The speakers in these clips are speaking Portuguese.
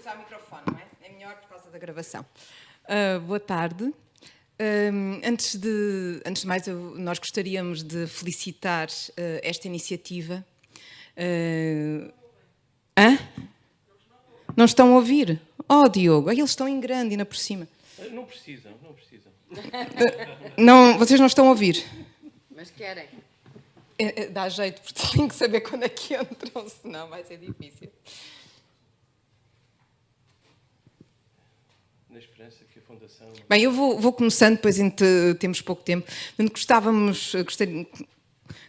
usar o microfone, não é? É melhor por causa da gravação. Boa tarde. Antes de mais, nós gostaríamos de felicitar esta iniciativa. Não estão a ouvir? Oh, Diogo, eles estão em grande, ainda por cima. Não precisam, não precisam. Não, vocês não estão a ouvir? Mas querem. Dá jeito, porque tenho que saber quando é que entram, senão vai ser difícil. Na esperança que a Fundação... Bem, eu vou começando, depois temos pouco tempo.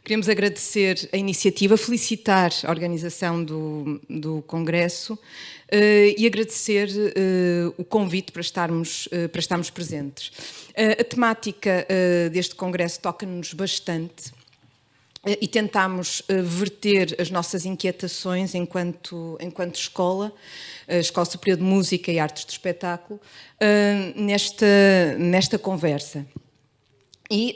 Queremos agradecer a iniciativa, felicitar a organização do Congresso e agradecer o convite para estarmos presentes. A temática deste Congresso toca-nos bastante e tentámos verter as nossas inquietações enquanto escola, Escola Superior de Música e Artes do Espetáculo, nesta conversa. E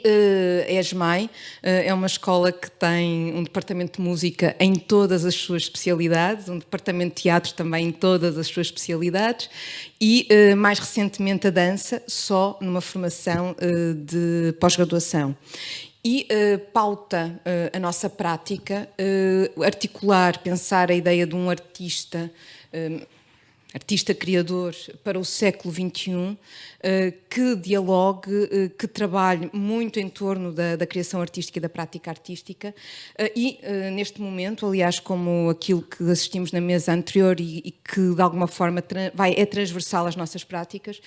a ESMAI é uma escola que tem um departamento de música em todas as suas especialidades, um departamento de teatro também em todas as suas especialidades e, mais recentemente, a dança, só numa formação de pós-graduação. E pauta a nossa prática, articular, pensar a ideia de um artista criador para o século XXI, que dialogue, que trabalhe muito em torno da criação artística e da prática artística e, neste momento, aliás, como aquilo que assistimos na mesa anterior e que, de alguma forma, é transversal às nossas práticas,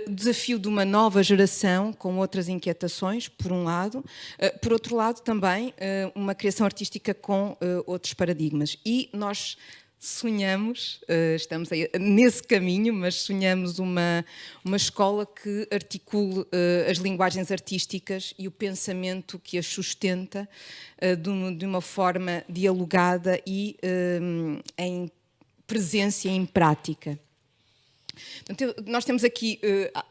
o desafio de uma nova geração com outras inquietações, por um lado, por outro lado, também uma criação artística com outros paradigmas. E nós sonhamos, estamos aí nesse caminho, mas sonhamos uma escola que articule as linguagens artísticas e o pensamento que as sustenta de uma forma dialogada e em presença e em prática. Portanto, nós temos aqui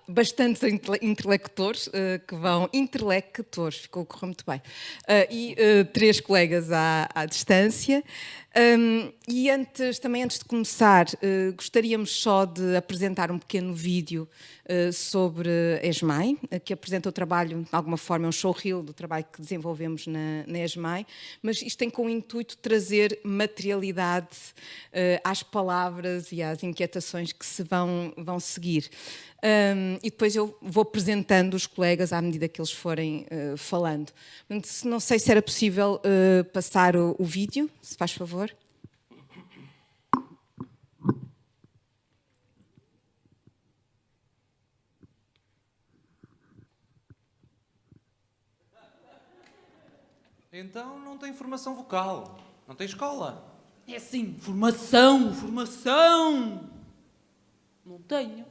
bastantes intelectores que vão... Intelectores, ficou muito bem. E 3 colegas à distância. E antes de começar, gostaríamos só de apresentar um pequeno vídeo sobre a ESMAI, que apresenta o trabalho, de alguma forma, é um showreel do trabalho que desenvolvemos na ESMAI, mas isto tem como intuito trazer materialidade às palavras e às inquietações que se vão seguir. E depois eu vou apresentando os colegas à medida que eles forem falando. Não sei se era possível passar o vídeo, se faz favor. Então não tem formação vocal, não tem escola. É sim, formação! Não tenho.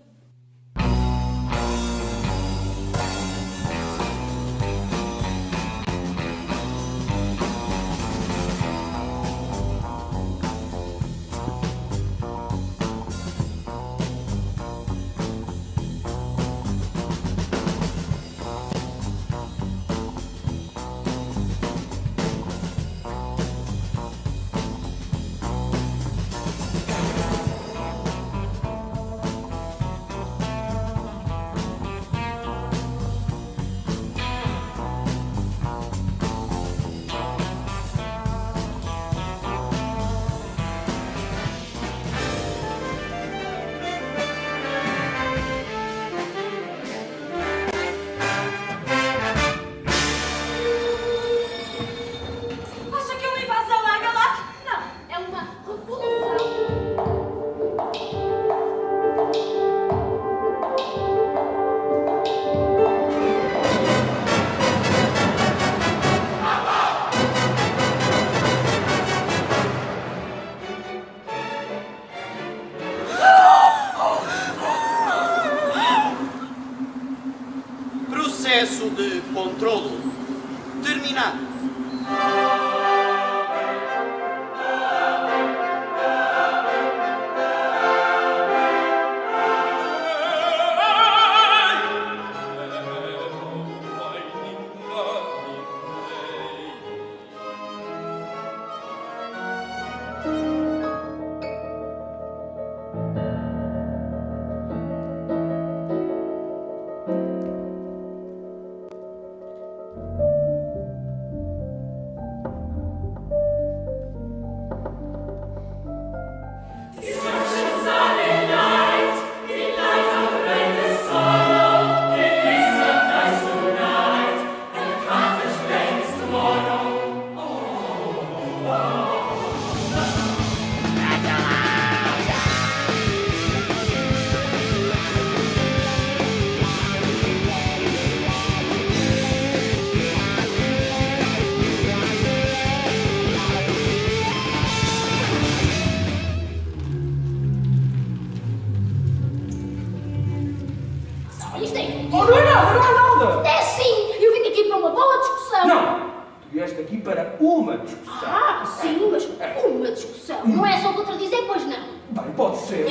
Isto é. Oh, não é nada, não é nada! É sim! Eu vim aqui para uma boa discussão! Não! Tu vieste aqui para uma discussão. Ah, sim, mas uma discussão. Não é só contra dizer, pois não. Bem, pode ser.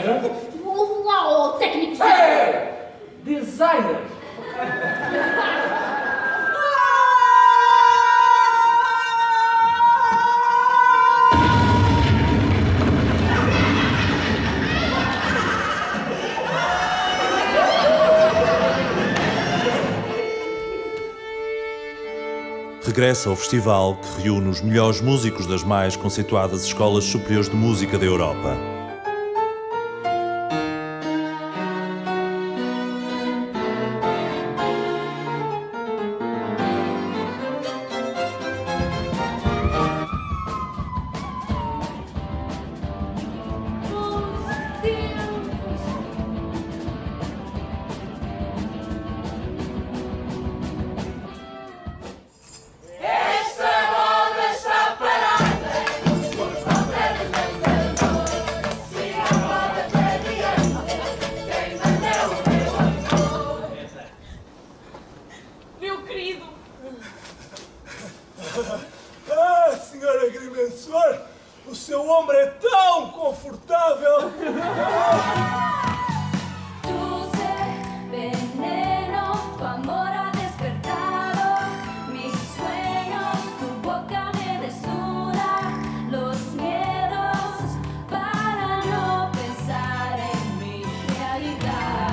Ouve lá, ó técnico. Ei! Designer! Regressa ao festival que reúne os melhores músicos das mais conceituadas escolas superiores de música da Europa. Meu querido! Ah, senhor agrimensor, o seu ombro é tão confortável! Dulce veneno, tu amor ha despertado mis sueños, tu boca me desnuda los miedos para no pensar en mi realidad.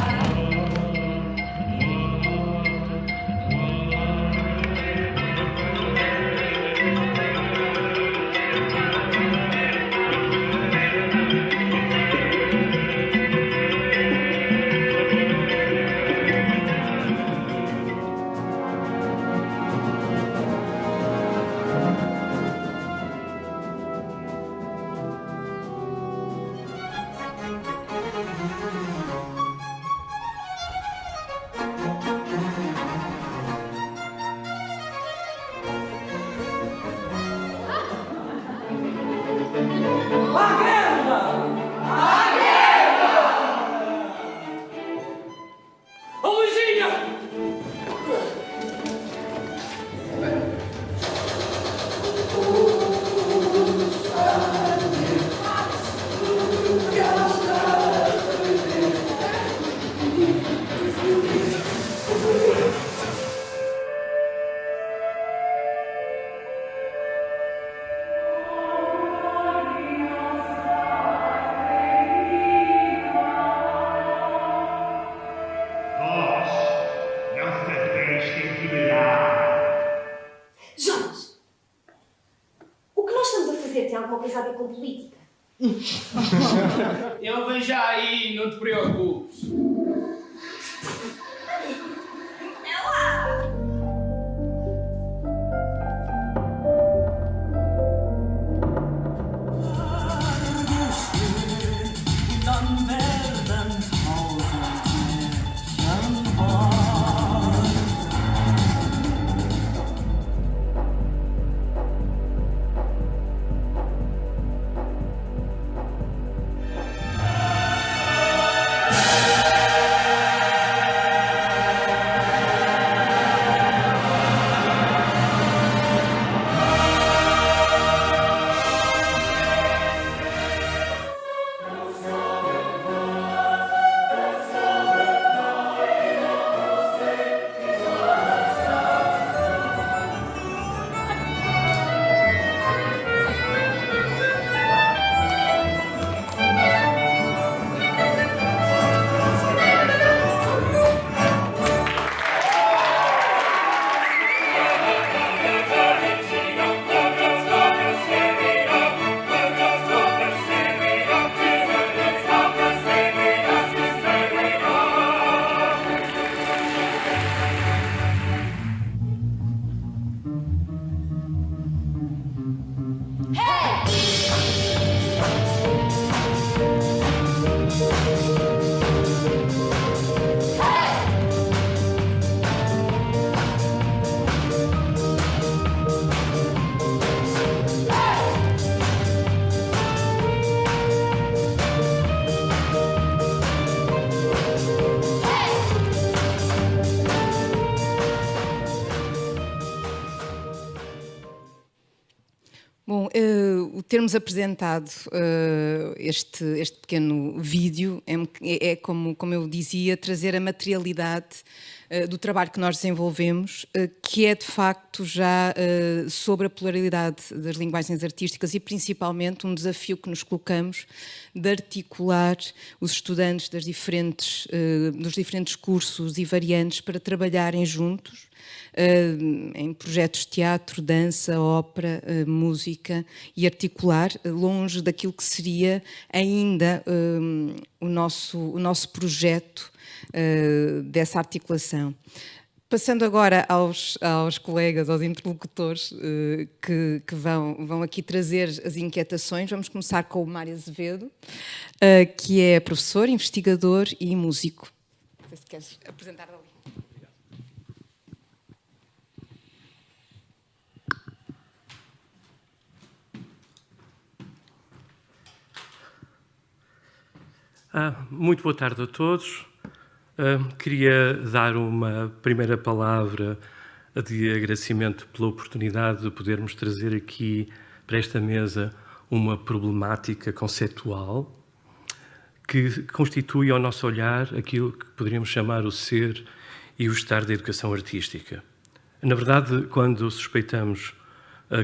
Ô, Luizinha! Vós não sabeis intimidar. Jorge, o que nós estamos a fazer tem alguma coisa a ver com política? Eu venho já aí, não te preocupes. termos apresentado este pequeno vídeo é como eu dizia, trazer a materialidade do trabalho que nós desenvolvemos, que é de facto já sobre a pluralidade das linguagens artísticas e principalmente um desafio que nos colocamos de articular os estudantes dos diferentes cursos e variantes para trabalharem juntos em projetos de teatro, dança, ópera, música e articular longe daquilo que seria ainda o nosso projeto dessa articulação. Passando agora aos colegas, aos interlocutores que vão aqui trazer as inquietações, vamos começar com o Mário Azevedo, que é professor, investigador e músico. Não sei se queres apresentar ali. Muito boa tarde a todos. Queria dar uma primeira palavra de agradecimento pela oportunidade de podermos trazer aqui para esta mesa uma problemática conceptual que constitui ao nosso olhar aquilo que poderíamos chamar o ser e o estar da educação artística. Na verdade, quando suspeitamos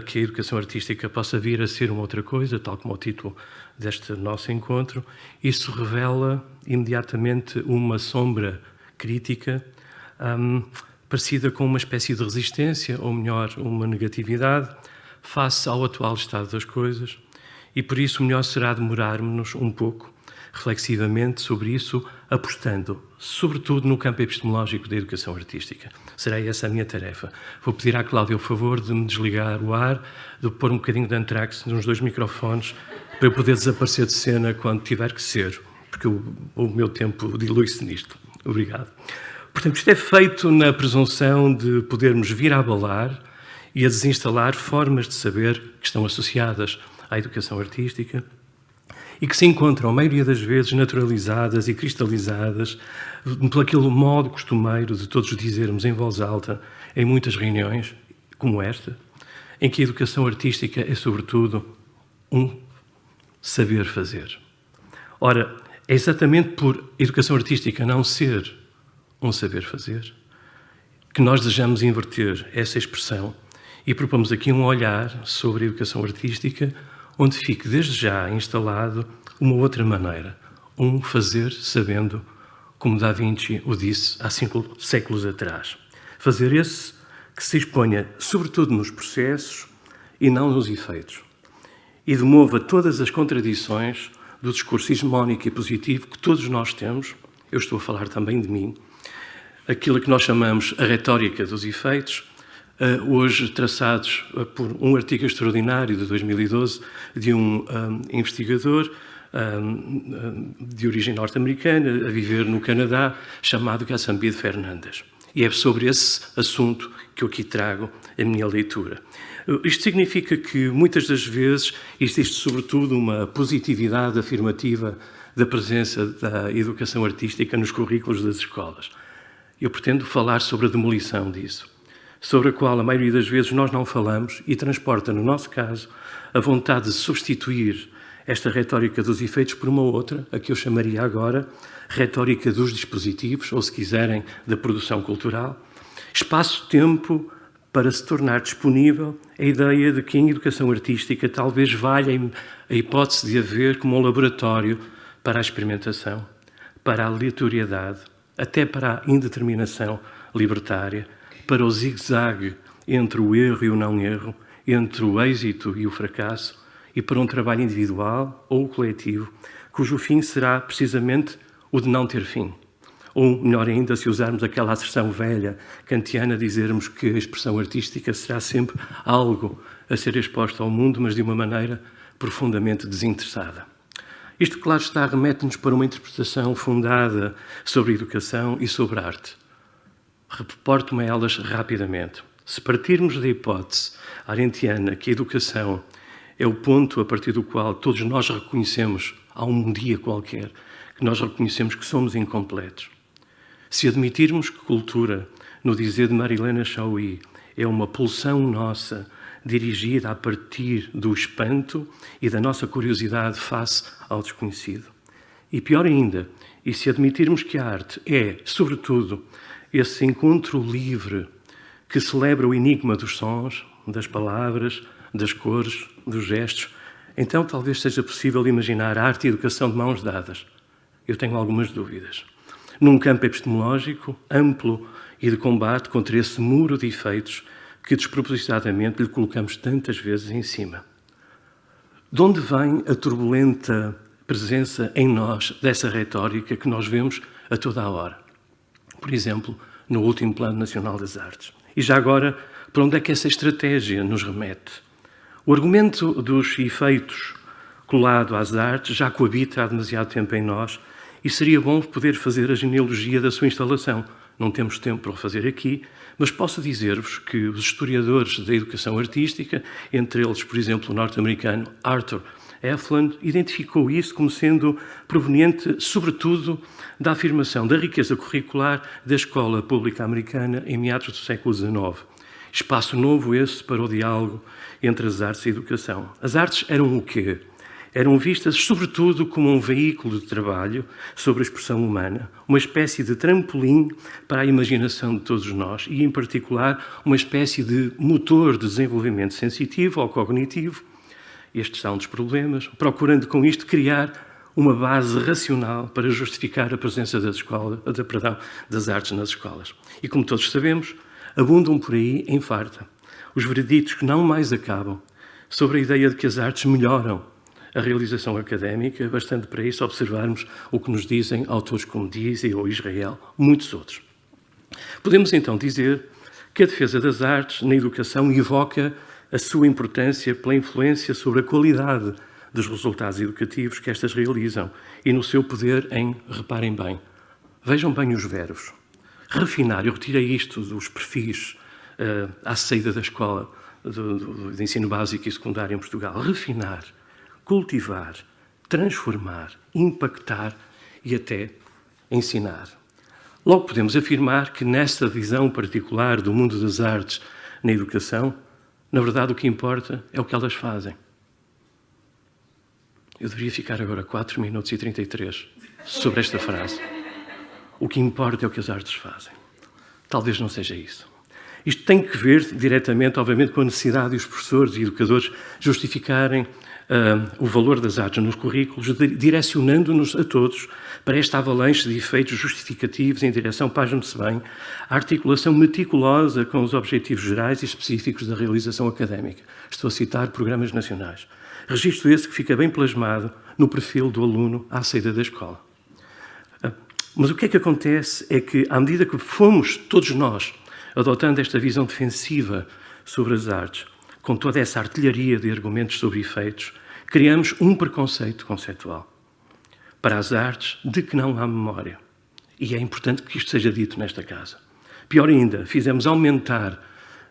que a educação artística possa vir a ser uma outra coisa, tal como o título deste nosso encontro, isso revela imediatamente uma sombra crítica parecida com uma espécie de resistência, ou melhor, uma negatividade, face ao atual estado das coisas, e por isso o melhor será demorarmos-nos um pouco, reflexivamente, sobre isso, apostando, sobretudo no campo epistemológico da educação artística. Será essa a minha tarefa. Vou pedir à Cláudia o favor de me desligar o ar, de pôr um bocadinho de antrax nos 2 microfones, para eu poder desaparecer de cena quando tiver que ser, porque o meu tempo dilui-se nisto. Obrigado. Portanto, isto é feito na presunção de podermos vir a abalar e a desinstalar formas de saber que estão associadas à educação artística e que se encontram, a maioria das vezes, naturalizadas e cristalizadas por aquele modo costumeiro de todos dizermos em voz alta, em muitas reuniões, como esta, em que a educação artística é, sobretudo, um saber fazer. Ora, é exatamente por educação artística não ser um saber fazer que nós desejamos inverter essa expressão e propomos aqui um olhar sobre a educação artística onde fique desde já instalado uma outra maneira, um fazer sabendo, como Da Vinci o disse há 5 séculos atrás. Fazer esse que se exponha sobretudo nos processos e não nos efeitos, e demova todas as contradições do discurso hegemónico e positivo que todos nós temos, eu estou a falar também de mim, aquilo que nós chamamos a retórica dos efeitos, hoje traçados por um artigo extraordinário de 2012 de um investigador de origem norte-americana, a viver no Canadá, chamado Gasambide Fernandes. E é sobre esse assunto que eu aqui trago a minha leitura. Isto significa que, muitas das vezes, existe sobretudo uma positividade afirmativa da presença da educação artística nos currículos das escolas. Eu pretendo falar sobre a demolição disso, sobre a qual a maioria das vezes nós não falamos e transporta, no nosso caso, a vontade de substituir esta retórica dos efeitos por uma outra, a que eu chamaria agora retórica dos dispositivos, ou se quiserem, da produção cultural, espaço-tempo para se tornar disponível a ideia de que em educação artística talvez valha a hipótese de haver como um laboratório para a experimentação, para a aleatoriedade, até para a indeterminação libertária, para o zigue-zague entre o erro e o não-erro, entre o êxito e o fracasso, e para um trabalho individual ou coletivo, cujo fim será precisamente o de não ter fim. Ou, melhor ainda, se usarmos aquela asserção velha kantiana, dizermos que a expressão artística será sempre algo a ser exposto ao mundo, mas de uma maneira profundamente desinteressada. Isto, claro está, remete-nos para uma interpretação fundada sobre a educação e sobre a arte. Reporto-me a elas rapidamente. Se partirmos da hipótese arendtiana que a educação é o ponto a partir do qual todos nós reconhecemos, há um dia qualquer, que nós reconhecemos que somos incompletos. Se admitirmos que cultura, no dizer de Marilena Chauí, é uma pulsão nossa dirigida a partir do espanto e da nossa curiosidade face ao desconhecido. E pior ainda, e se admitirmos que a arte é, sobretudo, esse encontro livre que celebra o enigma dos sons, das palavras, das cores, dos gestos, então talvez seja possível imaginar a arte e a educação de mãos dadas. Eu tenho algumas dúvidas. Num campo epistemológico, amplo e de combate contra esse muro de efeitos que despropositadamente lhe colocamos tantas vezes em cima. De onde vem a turbulenta presença em nós dessa retórica que nós vemos a toda a hora? Por exemplo, no último Plano Nacional das Artes. E já agora, para onde é que essa estratégia nos remete? O argumento dos efeitos colado às artes já coabita há demasiado tempo em nós e seria bom poder fazer a genealogia da sua instalação. Não temos tempo para o fazer aqui, mas posso dizer-vos que os historiadores da educação artística, entre eles, por exemplo, o norte-americano Arthur Efland, identificou isso como sendo proveniente, sobretudo, da afirmação da riqueza curricular da escola pública americana em meados do século XIX. Espaço novo esse para o diálogo entre as artes e a educação. As artes eram o quê? Eram vistas, sobretudo, como um veículo de trabalho sobre a expressão humana, uma espécie de trampolim para a imaginação de todos nós e, em particular, uma espécie de motor de desenvolvimento sensitivo ou cognitivo. Estes são dos problemas, procurando com isto criar uma base racional para justificar a presença das artes nas escolas. E, como todos sabemos, abundam por aí em farta os vereditos que não mais acabam sobre a ideia de que as artes melhoram a realização académica, bastante para isso observarmos o que nos dizem autores como Dizzy ou Israel, muitos outros. Podemos então dizer que a defesa das artes na educação evoca a sua importância pela influência sobre a qualidade dos resultados educativos que estas realizam e no seu poder em, reparem bem, vejam bem os verbos, refinar, eu retirei isto dos perfis à saída da escola de ensino básico e secundário em Portugal, refinar, cultivar, transformar, impactar e até ensinar. Logo podemos afirmar que nesta visão particular do mundo das artes na educação, na verdade o que importa é o que elas fazem. Eu deveria ficar agora 4 minutos e 33 sobre esta frase. O que importa é o que as artes fazem. Talvez não seja isso. Isto tem que ver diretamente, obviamente, com a necessidade de os professores e educadores justificarem o valor das artes nos currículos, direcionando-nos a todos para esta avalanche de efeitos justificativos em direção, pasme-se bem, à articulação meticulosa com os objetivos gerais e específicos da realização académica. Estou a citar programas nacionais. Registro esse que fica bem plasmado no perfil do aluno à saída da escola. Mas o que é que acontece é que, à medida que fomos, todos nós, adotando esta visão defensiva sobre as artes, com toda essa artilharia de argumentos sobre efeitos, criamos um preconceito conceitual para as artes de que não há memória. E é importante que isto seja dito nesta casa. Pior ainda, fizemos aumentar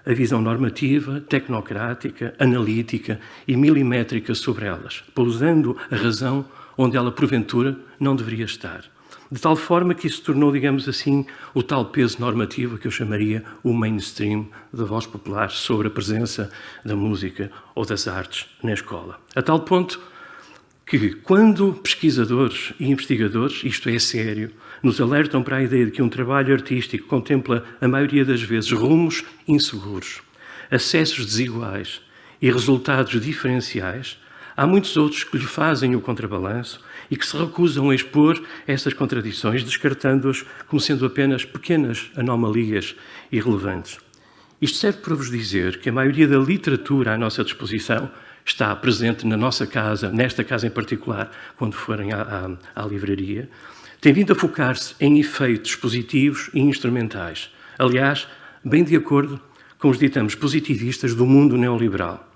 a visão normativa, tecnocrática, analítica e milimétrica sobre elas, pousando a razão onde ela, porventura, não deveria estar. De tal forma que isso se tornou, digamos assim, o tal peso normativo que eu chamaria o mainstream da voz popular sobre a presença da música ou das artes na escola. A tal ponto que, quando pesquisadores e investigadores, isto é sério, nos alertam para a ideia de que um trabalho artístico contempla, a maioria das vezes, rumos inseguros, acessos desiguais e resultados diferenciais, há muitos outros que lhe fazem o contrabalanço e que se recusam a expor essas contradições, descartando-as como sendo apenas pequenas anomalias irrelevantes. Isto serve para vos dizer que a maioria da literatura à nossa disposição está presente na nossa casa, nesta casa em particular, quando forem à livraria, tem vindo a focar-se em efeitos positivos e instrumentais. Aliás, bem de acordo com os ditames positivistas do mundo neoliberal.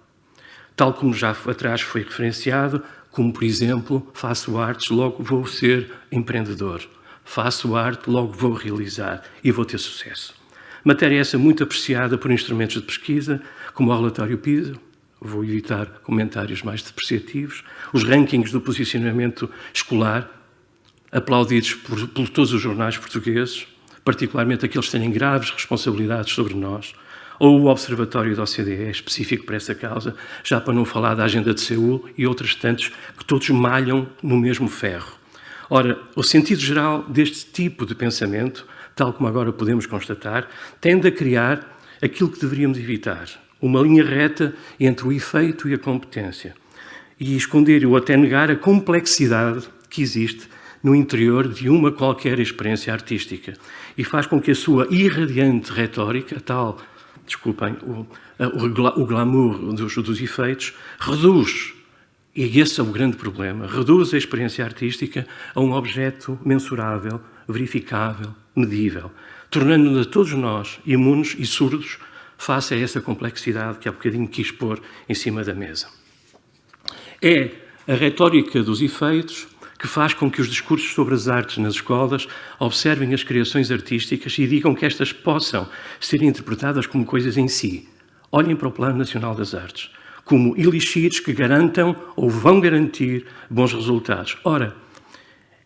Tal como já atrás foi referenciado, como, por exemplo, faço artes, logo vou ser empreendedor. Faço arte, logo vou realizar e vou ter sucesso. Matéria essa muito apreciada por instrumentos de pesquisa, como o relatório PISA, vou evitar comentários mais depreciativos, os rankings do posicionamento escolar, aplaudidos por todos os jornais portugueses, particularmente aqueles que têm graves responsabilidades sobre nós, ou o Observatório da OCDE, específico para essa causa, já para não falar da Agenda de Seul e outros tantos que todos malham no mesmo ferro. Ora, o sentido geral deste tipo de pensamento, tal como agora podemos constatar, tende a criar aquilo que deveríamos evitar, uma linha reta entre o efeito e a competência, e esconder ou até negar a complexidade que existe no interior de uma qualquer experiência artística, e faz com que a sua irradiante retórica, tal, desculpem, o glamour dos efeitos, reduz, e esse é o grande problema, reduz a experiência artística a um objeto mensurável, verificável, medível, tornando-nos a todos nós imunes e surdos face a essa complexidade que há bocadinho quis pôr em cima da mesa. É a retórica dos efeitos que faz com que os discursos sobre as artes nas escolas observem as criações artísticas e digam que estas possam ser interpretadas como coisas em si. Olhem para o Plano Nacional das Artes, como elixires que garantam ou vão garantir bons resultados. Ora,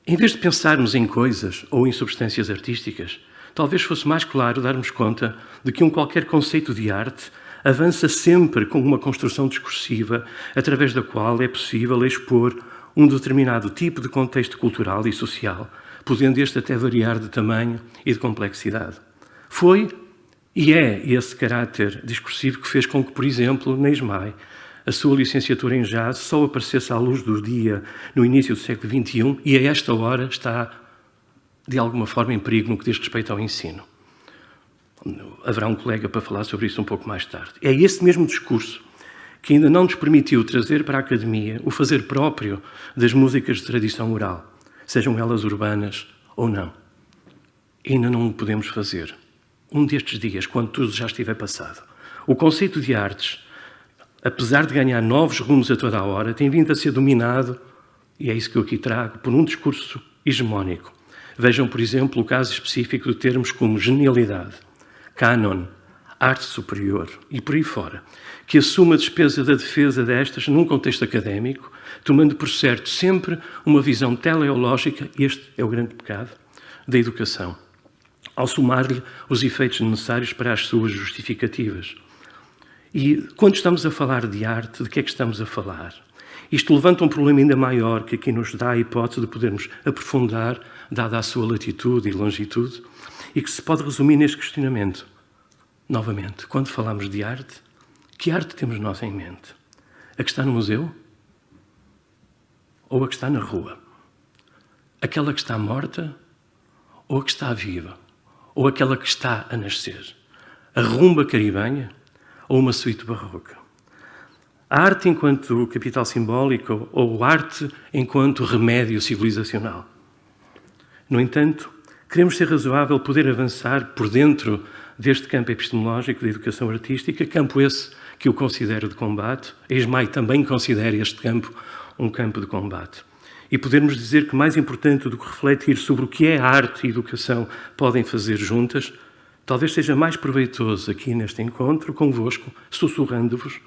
em vez de pensarmos em coisas ou em substâncias artísticas, talvez fosse mais claro darmos conta de que qualquer conceito de arte avança sempre com uma construção discursiva através da qual é possível expor um determinado tipo de contexto cultural e social, podendo este até variar de tamanho e de complexidade. Foi e é esse caráter discursivo que fez com que, por exemplo, na ESMAI, a sua licenciatura em jazz só aparecesse à luz do dia no início do século XXI e a esta hora está, de alguma forma, em perigo no que diz respeito ao ensino. Haverá um colega para falar sobre isso um pouco mais tarde. É esse mesmo discurso que ainda não nos permitiu trazer para a academia o fazer próprio das músicas de tradição oral, sejam elas urbanas ou não. Ainda não o podemos fazer. Um destes dias, quando tudo já estiver passado. O conceito de artes, apesar de ganhar novos rumos a toda a hora, tem vindo a ser dominado, e é isso que eu aqui trago, por um discurso hegemónico. Vejam, por exemplo, o caso específico de termos como genialidade, canon, arte superior e por aí fora, que assume a despesa da defesa destas num contexto académico, tomando por certo sempre uma visão teleológica, este é o grande pecado, da educação, ao somar-lhe os efeitos necessários para as suas justificativas. E quando estamos a falar de arte, de que é que estamos a falar? Isto levanta um problema ainda maior que aqui nos dá a hipótese de podermos aprofundar, dada a sua latitude e longitude, e que se pode resumir neste questionamento. Novamente, quando falamos de arte, que arte temos nós em mente? A que está no museu? Ou a que está na rua? Aquela que está morta? Ou a que está viva? Ou aquela que está a nascer? A rumba caribenha? Ou uma suíte barroca? A arte enquanto capital simbólico ou a arte enquanto remédio civilizacional? No entanto, queremos ser razoável poder avançar por dentro deste campo epistemológico da educação artística, campo esse que eu considero de combate, a ESMAI também considera este campo um campo de combate. E podermos dizer que mais importante do que refletir sobre o que é a arte e a educação podem fazer juntas, talvez seja mais proveitoso aqui neste encontro, convosco, sussurrando-vos,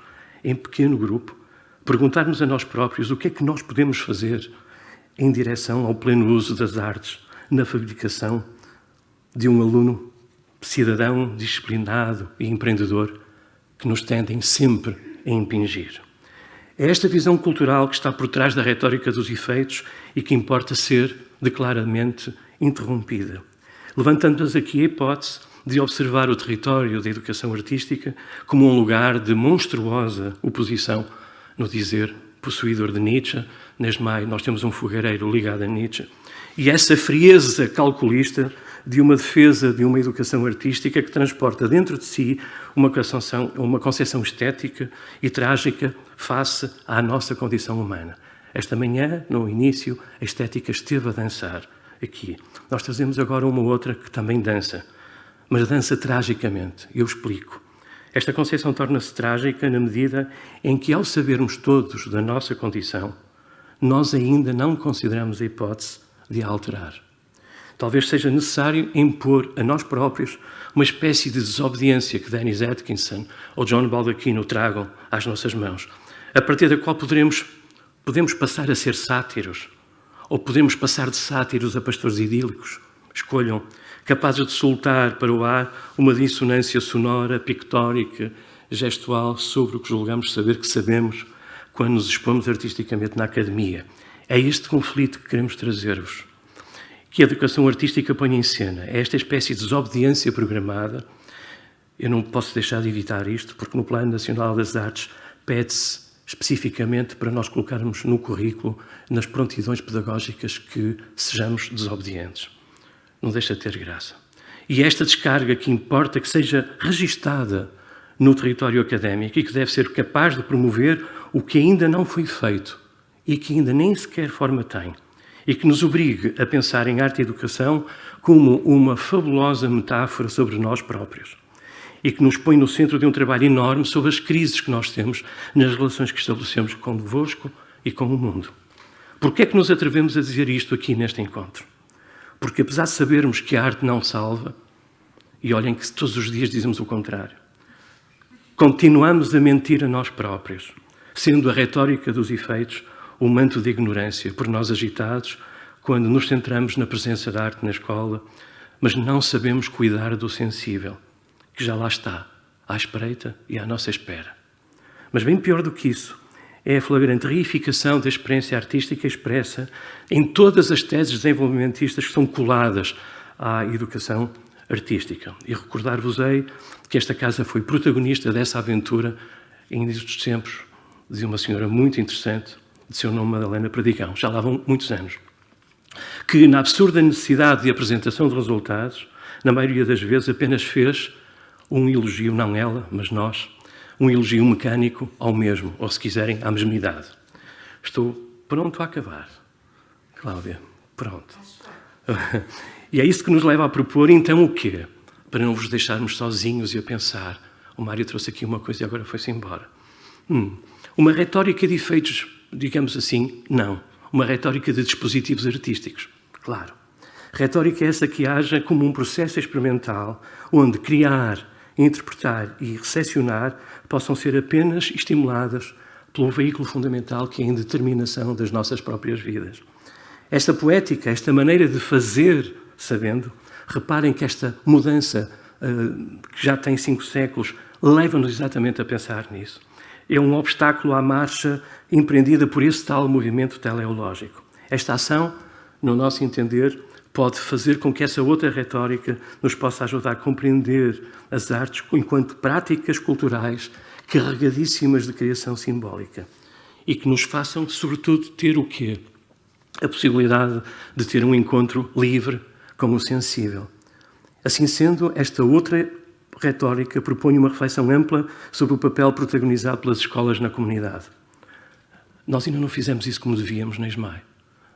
em pequeno grupo, perguntarmos a nós próprios o que é que nós podemos fazer em direção ao pleno uso das artes na fabricação de um aluno cidadão, disciplinado e empreendedor que nos tendem sempre a impingir. É esta visão cultural que está por trás da retórica dos efeitos e que importa ser declaradamente interrompida, levantando-nos aqui a hipótese de observar o território da educação artística como um lugar de monstruosa oposição, no dizer possuidor de Nietzsche. Na ESMAI nós temos um fogareiro ligado a Nietzsche, e essa frieza calculista de uma defesa de uma educação artística que transporta dentro de si uma concepção estética e trágica face à nossa condição humana. Esta manhã, no início, a estética esteve a dançar aqui. Nós trazemos agora uma outra que também dança, mas dança tragicamente. Eu explico. Esta concepção torna-se trágica na medida em que, ao sabermos todos da nossa condição, nós ainda não consideramos a hipótese de a alterar. Talvez seja necessário impor a nós próprios uma espécie de desobediência que Dennis Atkinson ou John Baldacchino tragam às nossas mãos, a partir da qual podemos passar a ser sátiros, ou podemos passar de sátiros a pastores idílicos. Escolham capazes de soltar para o ar uma dissonância sonora, pictórica, gestual, sobre o que julgamos saber que sabemos quando nos expomos artisticamente na academia. É este conflito que queremos trazer-vos, que a educação artística põe em cena. É esta espécie de desobediência programada. Eu não posso deixar de evitar isto, porque no Plano Nacional das Artes pede-se especificamente para nós colocarmos no currículo, nas prontidões pedagógicas, que sejamos desobedientes. Não deixa de ter graça. E esta descarga que importa que seja registada no território académico e que deve ser capaz de promover o que ainda não foi feito e que ainda nem sequer forma tem, e que nos obrigue a pensar em arte e educação como uma fabulosa metáfora sobre nós próprios, e que nos põe no centro de um trabalho enorme sobre as crises que nós temos nas relações que estabelecemos convosco e com o mundo. Porquê é que nos atrevemos a dizer isto aqui neste encontro? Porque apesar de sabermos que a arte não salva, e olhem que todos os dias dizemos o contrário, continuamos a mentir a nós próprios, sendo a retórica dos efeitos o manto de ignorância por nós agitados quando nos centramos na presença da arte na escola, mas não sabemos cuidar do sensível, que já lá está, à espreita e à nossa espera. Mas bem pior do que isso, é a flagrante reificação da experiência artística expressa em todas as teses desenvolvimentistas que são coladas à educação artística. E recordar-vos-ei que esta casa foi protagonista dessa aventura em dos tempos de uma senhora muito interessante, de seu nome Madalena Perdigão, já lá vão muitos anos, que na absurda necessidade de apresentação de resultados, na maioria das vezes apenas fez um elogio, não ela, mas nós, um elogio mecânico ao mesmo, ou se quiserem, à mesmidade. Estou pronto a acabar. Cláudia, pronto. E é isso que nos leva a propor, então, o quê? Para não vos deixarmos sozinhos e a pensar. O Mário trouxe aqui uma coisa e agora foi-se embora. Uma retórica de efeitos, digamos assim, não. Uma retórica de dispositivos artísticos, claro. Retórica é essa que haja como um processo experimental, onde criar, interpretar e recepcionar possam ser apenas estimuladas pelo veículo fundamental que é a indeterminação das nossas próprias vidas. Esta poética, esta maneira de fazer sabendo, reparem que esta mudança, que já tem 5 séculos, leva-nos exatamente a pensar nisso. É um obstáculo à marcha empreendida por esse tal movimento teleológico. Esta ação, no nosso entender, pode fazer com que essa outra retórica nos possa ajudar a compreender as artes enquanto práticas culturais carregadíssimas de criação simbólica e que nos façam, sobretudo, ter o quê? A possibilidade de ter um encontro livre com o sensível. Assim sendo, esta outra retórica propõe uma reflexão ampla sobre o papel protagonizado pelas escolas na comunidade. Nós ainda não fizemos isso como devíamos na ESMAI,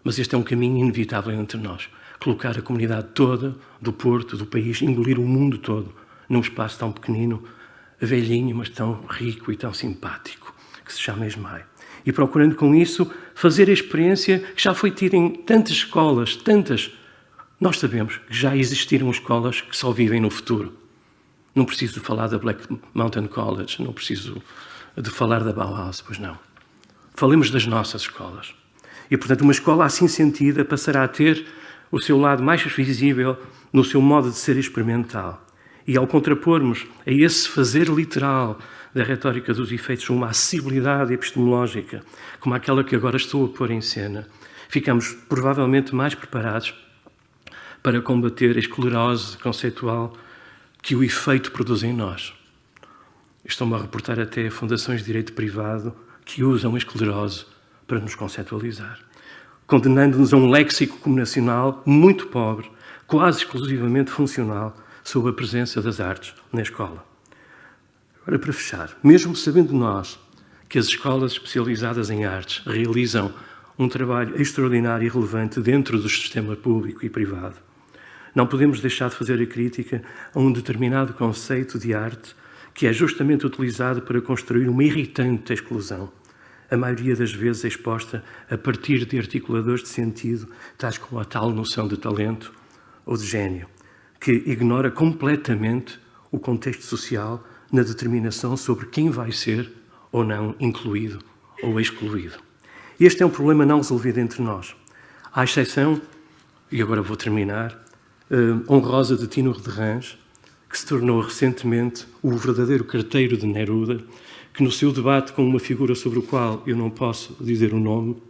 mas este é um caminho inevitável entre nós. Colocar a comunidade toda do Porto, do país, engolir o mundo todo num espaço tão pequenino, velhinho, mas tão rico e tão simpático, que se chama ESMAI. E procurando com isso fazer a experiência que já foi tida em tantas escolas, tantas. Nós sabemos que já existiram escolas que só vivem no futuro. Não preciso de falar da Black Mountain College, não preciso de falar da Bauhaus, pois não. Falemos das nossas escolas. E, portanto, uma escola assim sentida passará a ter o seu lado mais visível no seu modo de ser experimental. E ao contrapormos a esse fazer literal da retórica dos efeitos uma acessibilidade epistemológica, como aquela que agora estou a pôr em cena, ficamos provavelmente mais preparados para combater a esclerose conceitual que o efeito produz em nós. Estou-me a reportar até fundações de direito privado que usam a esclerose para nos conceitualizar, condenando-nos a um léxico comunicacional muito pobre, quase exclusivamente funcional, sob a presença das artes na escola. Agora, para fechar, mesmo sabendo nós que as escolas especializadas em artes realizam um trabalho extraordinário e relevante dentro do sistema público e privado, não podemos deixar de fazer a crítica a um determinado conceito de arte que é justamente utilizado para construir uma irritante exclusão, a maioria das vezes exposta a partir de articuladores de sentido, tais como a tal noção de talento ou de gênio, que ignora completamente o contexto social na determinação sobre quem vai ser ou não incluído ou excluído. Este é um problema não resolvido entre nós. À exceção, e agora vou terminar, honrosa de Tino Rederrans, que se tornou recentemente o verdadeiro carteiro de Neruda, que no seu debate com uma figura sobre o qual eu não posso dizer o nome,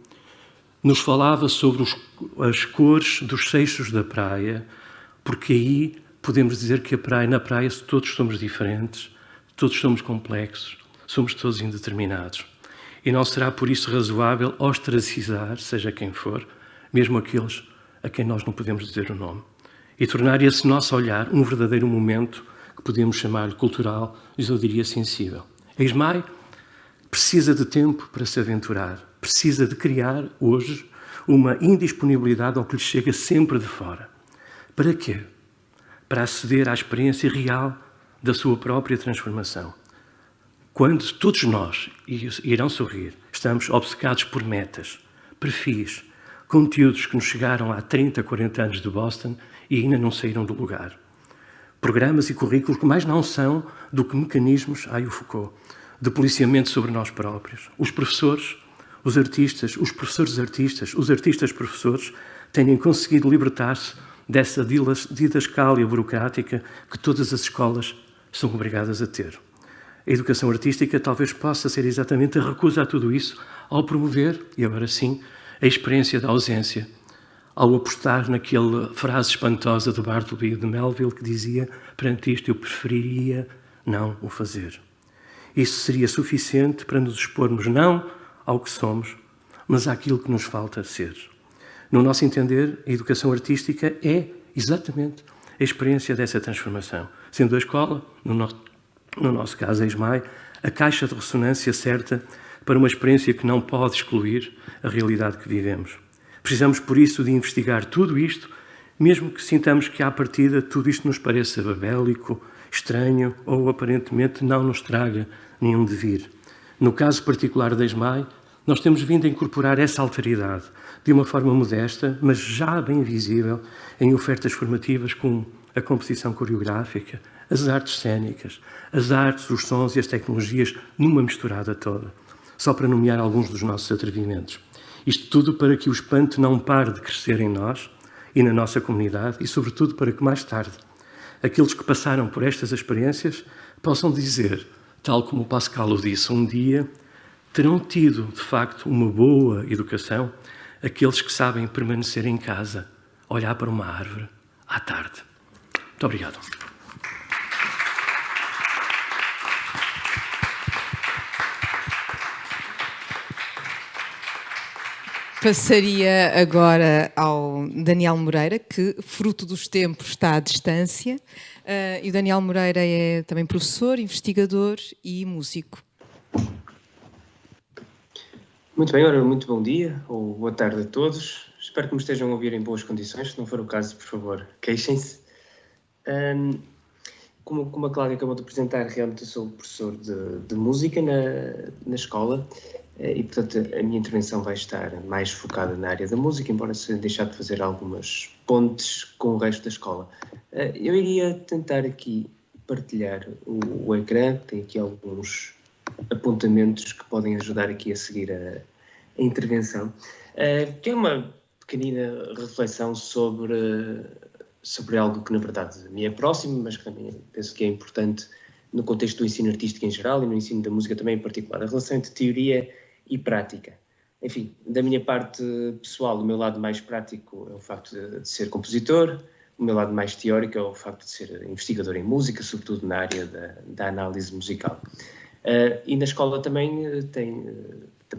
nos falava sobre as cores dos seixos da praia, porque aí podemos dizer que na praia todos somos diferentes, todos somos complexos, somos todos indeterminados. E não será por isso razoável ostracizar, seja quem for, mesmo aqueles a quem nós não podemos dizer o nome, e tornar esse nosso olhar um verdadeiro momento que podemos chamar cultural, mas eu diria sensível. A ESMAI precisa de tempo para se aventurar, precisa de criar hoje uma indisponibilidade ao que lhe chega sempre de fora. Para quê? Para aceder à experiência real da sua própria transformação. Quando todos nós, e irão sorrir, estamos obcecados por metas, perfis, conteúdos que nos chegaram há 30, 40 anos de Boston e ainda não saíram do lugar. Programas e currículos que mais não são do que mecanismos, o Foucault, de policiamento sobre nós próprios. Os professores, os artistas, os professores artistas, os artistas professores têm conseguido libertar-se dessa didascália burocrática que todas as escolas são obrigadas a ter. A educação artística talvez possa ser exatamente a recusa a tudo isso ao promover, e agora sim, a experiência da ausência, ao apostar naquela frase espantosa de Bartleby de Melville que dizia: perante isto eu preferiria não o fazer. Isso seria suficiente para nos expormos não ao que somos, mas àquilo que nos falta ser. No nosso entender, a educação artística é exatamente a experiência dessa transformação, sendo a escola, no nosso caso a ESMAI, a caixa de ressonância certa para uma experiência que não pode excluir a realidade que vivemos. Precisamos, por isso, de investigar tudo isto, mesmo que sintamos que, à partida, tudo isto nos pareça babélico, estranho ou, aparentemente, não nos traga nenhum devir. No caso particular da ESMAI, nós temos vindo a incorporar essa alteridade de uma forma modesta, mas já bem visível, em ofertas formativas como a composição coreográfica, as artes cênicas, as artes, os sons e as tecnologias numa misturada toda. Só para nomear alguns dos nossos atrevimentos. Isto tudo para que o espanto não pare de crescer em nós e na nossa comunidade e, sobretudo, para que mais tarde aqueles que passaram por estas experiências possam dizer, tal como Pascal o disse um dia, terão tido, de facto, uma boa educação aqueles que sabem permanecer em casa, olhar para uma árvore à tarde. Muito obrigado. Passaria agora ao Daniel Moreira, que, fruto dos tempos, está à distância. E o Daniel Moreira é também professor, investigador e músico. Muito bem, ora, muito bom dia ou boa tarde a todos. Espero que me estejam a ouvir em boas condições. Se não for o caso, por favor, queixem-se. Como a Cláudia acabou de apresentar, realmente eu sou professor de música na escola. E, portanto, a minha intervenção vai estar mais focada na área da música, embora se deixar de fazer algumas pontes com o resto da escola. Eu iria tentar aqui partilhar o ecrã, tem aqui alguns apontamentos que podem ajudar aqui a seguir a intervenção, que é uma pequenina reflexão sobre algo que, na verdade, me é próximo, mas que também penso que é importante no contexto do ensino artístico em geral e no ensino da música também em particular, a relação entre teoria e prática. Enfim, da minha parte pessoal, o meu lado mais prático é o facto de ser compositor, o meu lado mais teórico é o facto de ser investigador em música, sobretudo na área da análise musical. E na escola também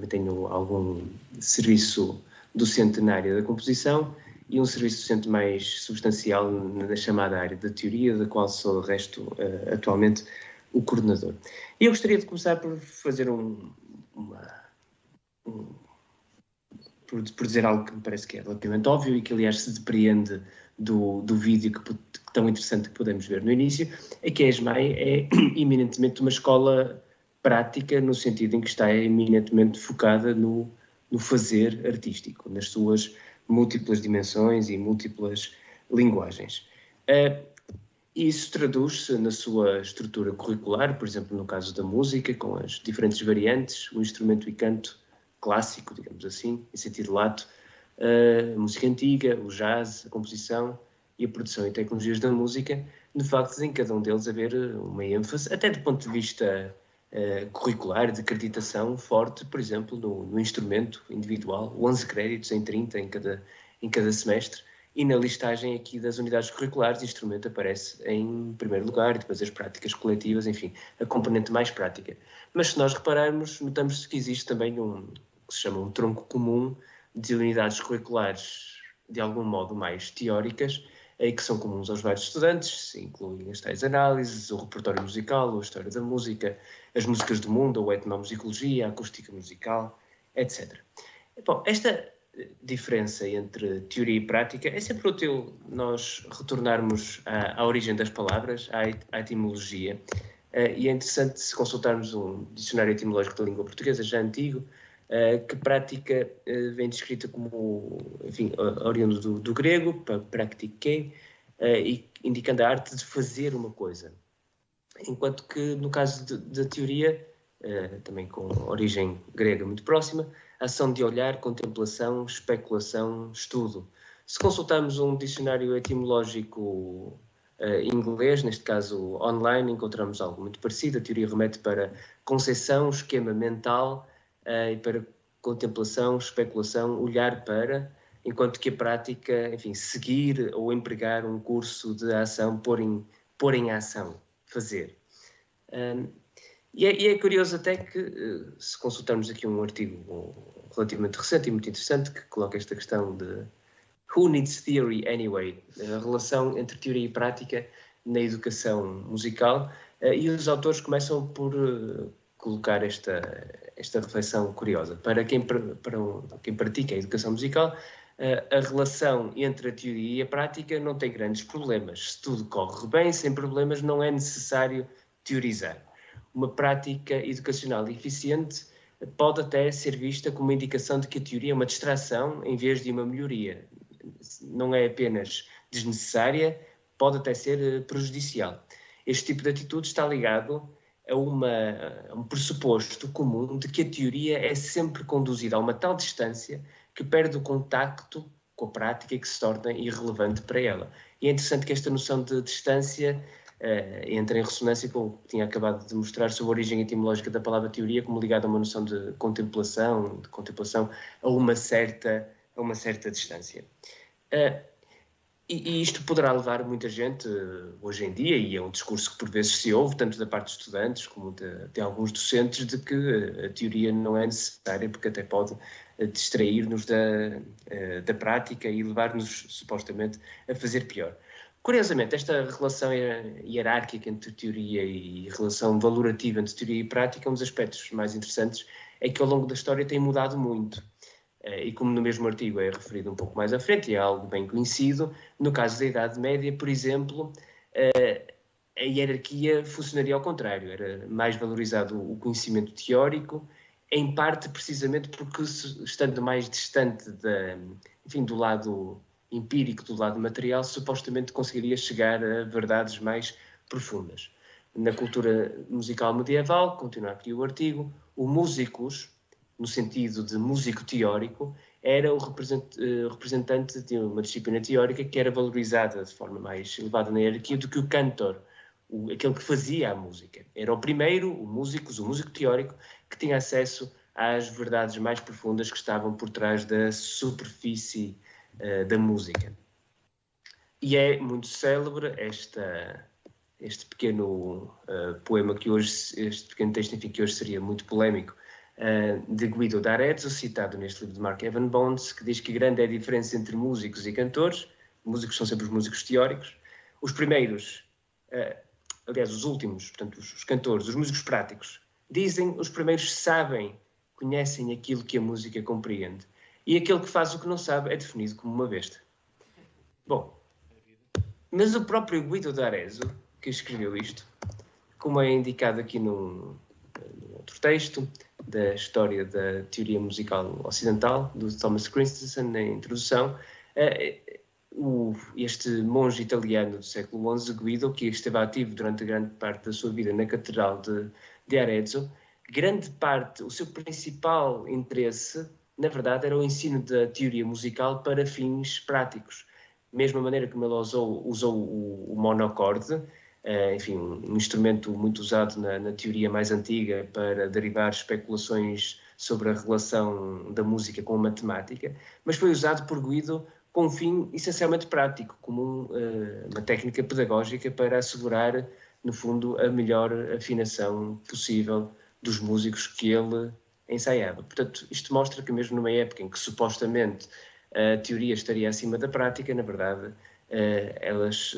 tenho algum serviço docente na área da composição e um serviço docente mais substancial na chamada área da teoria, da qual sou, de resto, atualmente o coordenador. E eu gostaria de começar por fazer por dizer algo que me parece que é relativamente óbvio e que, aliás, se depreende do vídeo tão interessante que podemos ver no início, é que a ESMAI é eminentemente uma escola prática, no sentido em que está eminentemente focada no fazer artístico, nas suas múltiplas dimensões e múltiplas linguagens. Isso traduz-se na sua estrutura curricular, por exemplo, no caso da música, com as diferentes variantes, o instrumento e canto clássico, digamos assim, em sentido lato, a música antiga, o jazz, a composição e a produção e tecnologias da música, no facto de em cada um deles haver uma ênfase, até do ponto de vista curricular, de acreditação forte, por exemplo, no instrumento individual, 11 créditos em 30 em cada semestre, e na listagem aqui das unidades curriculares, o instrumento aparece em primeiro lugar, e depois as práticas coletivas, enfim, a componente mais prática. Mas se nós repararmos, notamos que existe também que se chama um tronco comum de unidades curriculares, de algum modo mais teóricas, que são comuns aos vários estudantes, incluem as tais análises, o repertório musical, a história da música, as músicas do mundo, a etnomusicologia, a acústica musical, etc. Bom, esta diferença entre teoria e prática é sempre útil nós retornarmos à origem das palavras, à etimologia, e é interessante se consultarmos um dicionário etimológico da língua portuguesa, já antigo, que prática vem descrita como, enfim, oriundo do grego, praktike, e indicando a arte de fazer uma coisa. Enquanto que, no caso da teoria, também com origem grega muito próxima, ação de olhar, contemplação, especulação, estudo. Se consultarmos um dicionário etimológico inglês, neste caso online, encontramos algo muito parecido. A teoria remete para concepção, esquema mental, e para contemplação, especulação, olhar para, enquanto que a prática, enfim, seguir ou empregar um curso de ação, pôr em ação, fazer. E é curioso até que, se consultarmos aqui um artigo relativamente recente e muito interessante, que coloca esta questão de Who needs theory anyway? A relação entre teoria e prática na educação musical, e os autores começam por colocar esta reflexão curiosa. Para quem pratica a educação musical, a relação entre a teoria e a prática não tem grandes problemas. Se tudo corre bem, sem problemas, não é necessário teorizar. Uma prática educacional eficiente pode até ser vista como uma indicação de que a teoria é uma distração em vez de uma melhoria. Não é apenas desnecessária, pode até ser prejudicial. Este tipo de atitude está ligado a um pressuposto comum de que a teoria é sempre conduzida a uma tal distância que perde o contacto com a prática e que se torna irrelevante para ela. E é interessante que esta noção de distância entra em ressonância com o que tinha acabado de mostrar sobre a origem etimológica da palavra teoria, como ligada a uma noção de contemplação a uma certa distância. E isto poderá levar muita gente, hoje em dia, e é um discurso que por vezes se ouve, tanto da parte de estudantes como de alguns docentes, de que a teoria não é necessária, porque até pode distrair-nos da prática e levar-nos, supostamente, a fazer pior. Curiosamente, esta relação hierárquica entre teoria e relação valorativa entre teoria e prática, um dos aspectos mais interessantes é que ao longo da história tem mudado muito. E como no mesmo artigo é referido um pouco mais à frente, e é algo bem conhecido, no caso da Idade Média, por exemplo, a hierarquia funcionaria ao contrário, era mais valorizado o conhecimento teórico, em parte precisamente porque, estando mais distante do lado empírico, do lado material, supostamente conseguiria chegar a verdades mais profundas. Na cultura musical medieval, continua aqui o artigo, o músicus, no sentido de músico teórico, era o representante de uma disciplina teórica que era valorizada de forma mais elevada na hierarquia do que o cantor, aquele que fazia a música. Era o primeiro, o músico teórico, que tinha acesso às verdades mais profundas que estavam por trás da superfície da música. E é muito célebre este pequeno poema que hoje, este pequeno texto, enfim, que hoje seria muito polémico, de Guido d'Arezzo, citado neste livro de Mark Evan Bonds, que diz que grande é a diferença entre músicos e cantores. Músicos são sempre os músicos teóricos. Os primeiros, aliás, os últimos, portanto, os cantores, os músicos práticos, dizem, os primeiros sabem, conhecem aquilo que a música compreende. E aquele que faz o que não sabe é definido como uma besta. Bom, mas o próprio Guido d'Arezzo, que escreveu isto, como é indicado aqui num outro texto, da história da teoria musical ocidental, do Thomas Christensen, na introdução, este monge italiano do século XI, Guido, que esteve ativo durante grande parte da sua vida na Catedral de Arezzo, grande parte, o seu principal interesse, na verdade, era o ensino da teoria musical para fins práticos. mesma maneira como ele usou o monocorde, enfim, um instrumento muito usado na teoria mais antiga para derivar especulações sobre a relação da música com a matemática, mas foi usado por Guido com um fim essencialmente prático, como uma técnica pedagógica para assegurar, no fundo, a melhor afinação possível dos músicos que ele ensaiava. Portanto, isto mostra que mesmo numa época em que supostamente a teoria estaria acima da prática, na verdade, elas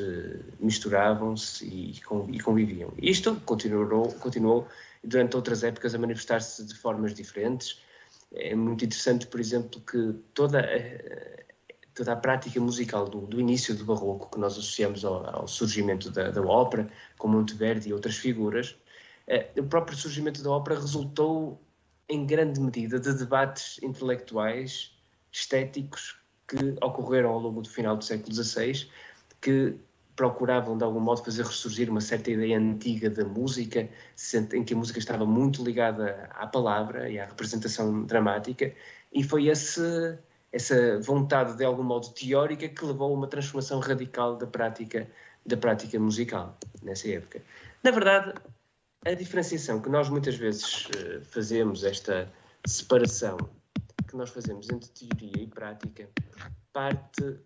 misturavam-se e conviviam. Isto continuou durante outras épocas a manifestar-se de formas diferentes. É muito interessante, por exemplo, que toda a prática musical do início do Barroco, que nós associamos ao surgimento da ópera, com Monteverdi e outras figuras, o próprio surgimento da ópera resultou, em grande medida, de debates intelectuais, estéticos, que ocorreram ao longo do final do século XVI, que procuravam, de algum modo, fazer ressurgir uma certa ideia antiga da música, em que a música estava muito ligada à palavra e à representação dramática, e foi essa vontade, de algum modo, teórica que levou a uma transformação radical da prática musical, nessa época. Na verdade, a diferenciação que nós muitas vezes fazemos, esta separação que nós fazemos entre teoria e prática, parte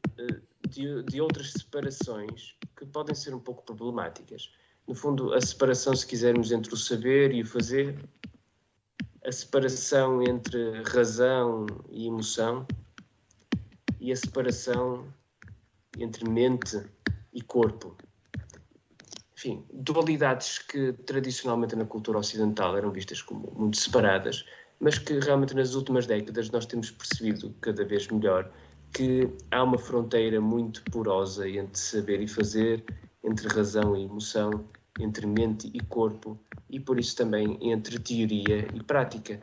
de outras separações que podem ser um pouco problemáticas. No fundo, a separação, se quisermos, entre o saber e o fazer, a separação entre razão e emoção e a separação entre mente e corpo. Enfim, dualidades que tradicionalmente na cultura ocidental eram vistas como muito separadas, mas que realmente nas últimas décadas nós temos percebido cada vez melhor que há uma fronteira muito porosa entre saber e fazer, entre razão e emoção, entre mente e corpo, e por isso também entre teoria e prática.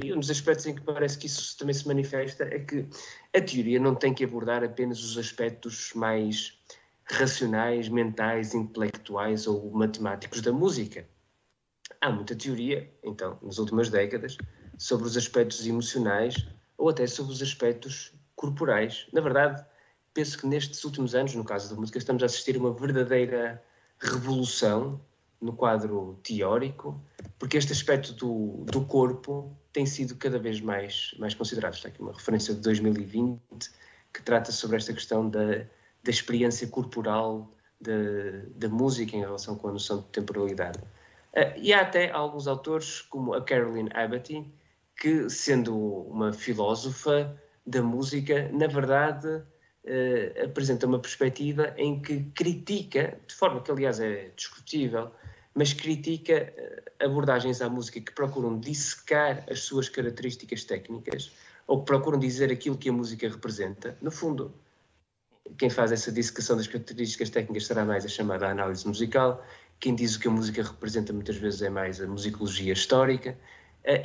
E um dos aspectos em que parece que isso também se manifesta é que a teoria não tem que abordar apenas os aspectos mais racionais, mentais, intelectuais ou matemáticos da música. Há muita teoria, então, nas últimas décadas, sobre os aspectos emocionais ou até sobre os aspectos corporais. Na verdade, penso que nestes últimos anos, no caso da música, estamos a assistir a uma verdadeira revolução no quadro teórico, porque este aspecto do corpo tem sido cada vez mais considerado. Está aqui uma referência de 2020 que trata sobre esta questão da experiência corporal da música em relação com a noção de temporalidade. E há até alguns autores, como a Caroline Abbatty, que, sendo uma filósofa da música, na verdade apresenta uma perspectiva em que critica, de forma que aliás é discutível, mas critica abordagens à música que procuram dissecar as suas características técnicas ou que procuram dizer aquilo que a música representa. No fundo, quem faz essa dissecação das características técnicas será mais a chamada análise musical. Quem diz o que a música representa muitas vezes é mais a musicologia histórica.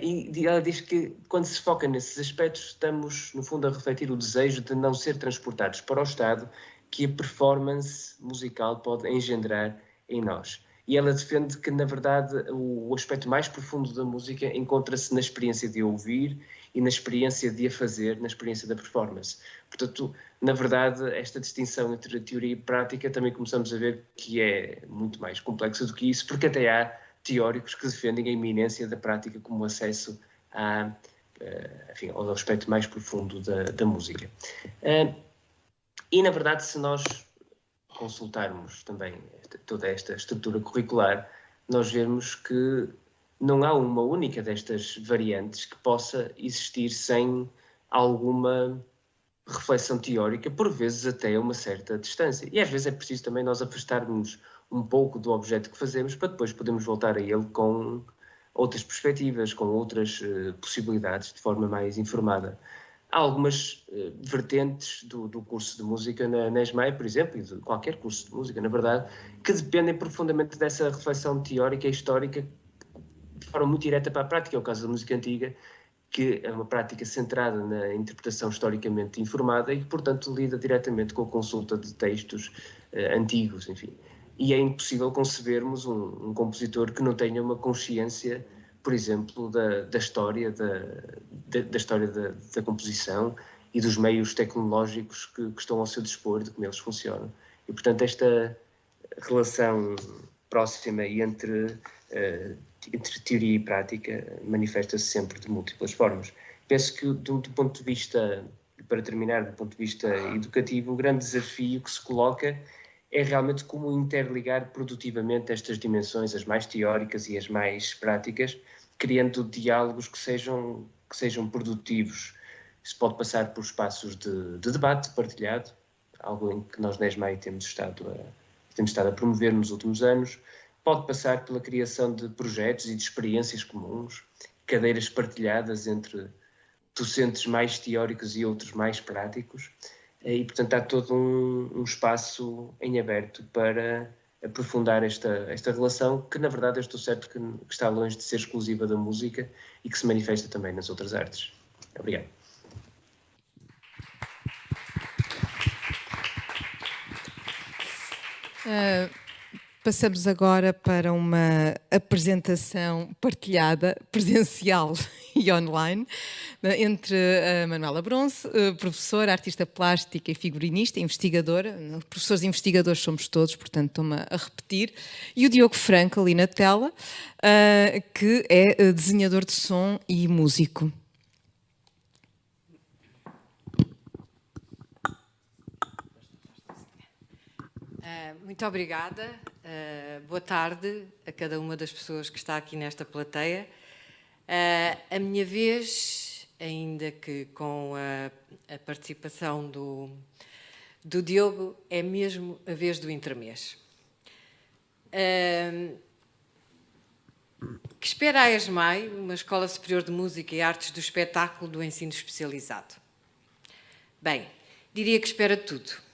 E ela diz que quando se foca nesses aspectos estamos, no fundo, a refletir o desejo de não ser transportados para o estado que a performance musical pode engendrar em nós. E ela defende que, na verdade, o aspecto mais profundo da música encontra-se na experiência de ouvir e na experiência de a fazer, na experiência da performance. Portanto, na verdade, esta distinção entre a teoria e a prática também começamos a ver que é muito mais complexa do que isso, porque até há teóricos que defendem a iminência da prática como acesso ao aspecto mais profundo da música. E, na verdade, se nós consultarmos também toda esta estrutura curricular, nós vemos que não há uma única destas variantes que possa existir sem alguma reflexão teórica, por vezes até a uma certa distância. E às vezes é preciso também nós afastarmos um pouco do objeto que fazemos para depois podermos voltar a ele com outras perspectivas, com outras possibilidades, de forma mais informada. Há algumas vertentes do curso de música na ESMAI, por exemplo, e de qualquer curso de música, na verdade, que dependem profundamente dessa reflexão teórica e histórica de forma muito direta para a prática. É o caso da música antiga, que é uma prática centrada na interpretação historicamente informada e que, portanto, lida diretamente com a consulta de textos antigos, enfim. E é impossível concebermos um compositor que não tenha uma consciência, por exemplo, da história da composição e dos meios tecnológicos que estão ao seu dispor, de como eles funcionam. E, portanto, esta relação próxima e entre teoria e prática manifesta-se sempre de múltiplas formas. Penso que, do ponto de vista, para terminar, do ponto de vista educativo, o grande desafio que se coloca é realmente como interligar produtivamente estas dimensões, as mais teóricas e as mais práticas, criando diálogos que sejam produtivos. Isso pode passar por espaços de debate partilhado, algo em que nós na ESMAI temos estado a promover nos últimos anos. Pode passar pela criação de projetos e de experiências comuns, cadeiras partilhadas entre docentes mais teóricos e outros mais práticos. E, portanto, há todo um espaço em aberto para aprofundar esta relação, que, na verdade, eu estou certo que está longe de ser exclusiva da música e que se manifesta também nas outras artes. Obrigado. Passamos agora para uma apresentação partilhada, presencial e online, entre a Manuela Bronze, professora, artista plástica e figurinista, investigadora. Professores e investigadores somos todos, portanto estou-me a repetir. E o Diogo Franco, ali na tela, que é desenhador de som e músico. Muito obrigada. Boa tarde a cada uma das pessoas que está aqui nesta plateia. A minha vez, ainda que com a participação do Diogo, é mesmo a vez do intermês. Que espera a ESMAI, uma Escola Superior de Música e Artes do Espetáculo do Ensino Especializado? Bem, diria que espera tudo.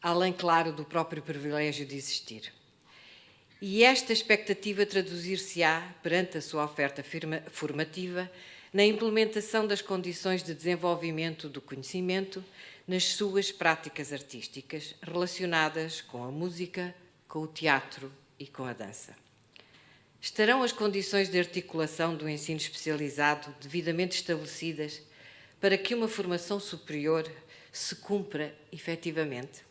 Além, claro, do próprio privilégio de existir. E esta expectativa traduzir-se-á, perante a sua oferta formativa, na implementação das condições de desenvolvimento do conhecimento nas suas práticas artísticas relacionadas com a música, com o teatro e com a dança. Estarão as condições de articulação do ensino especializado devidamente estabelecidas para que uma formação superior se cumpra efetivamente?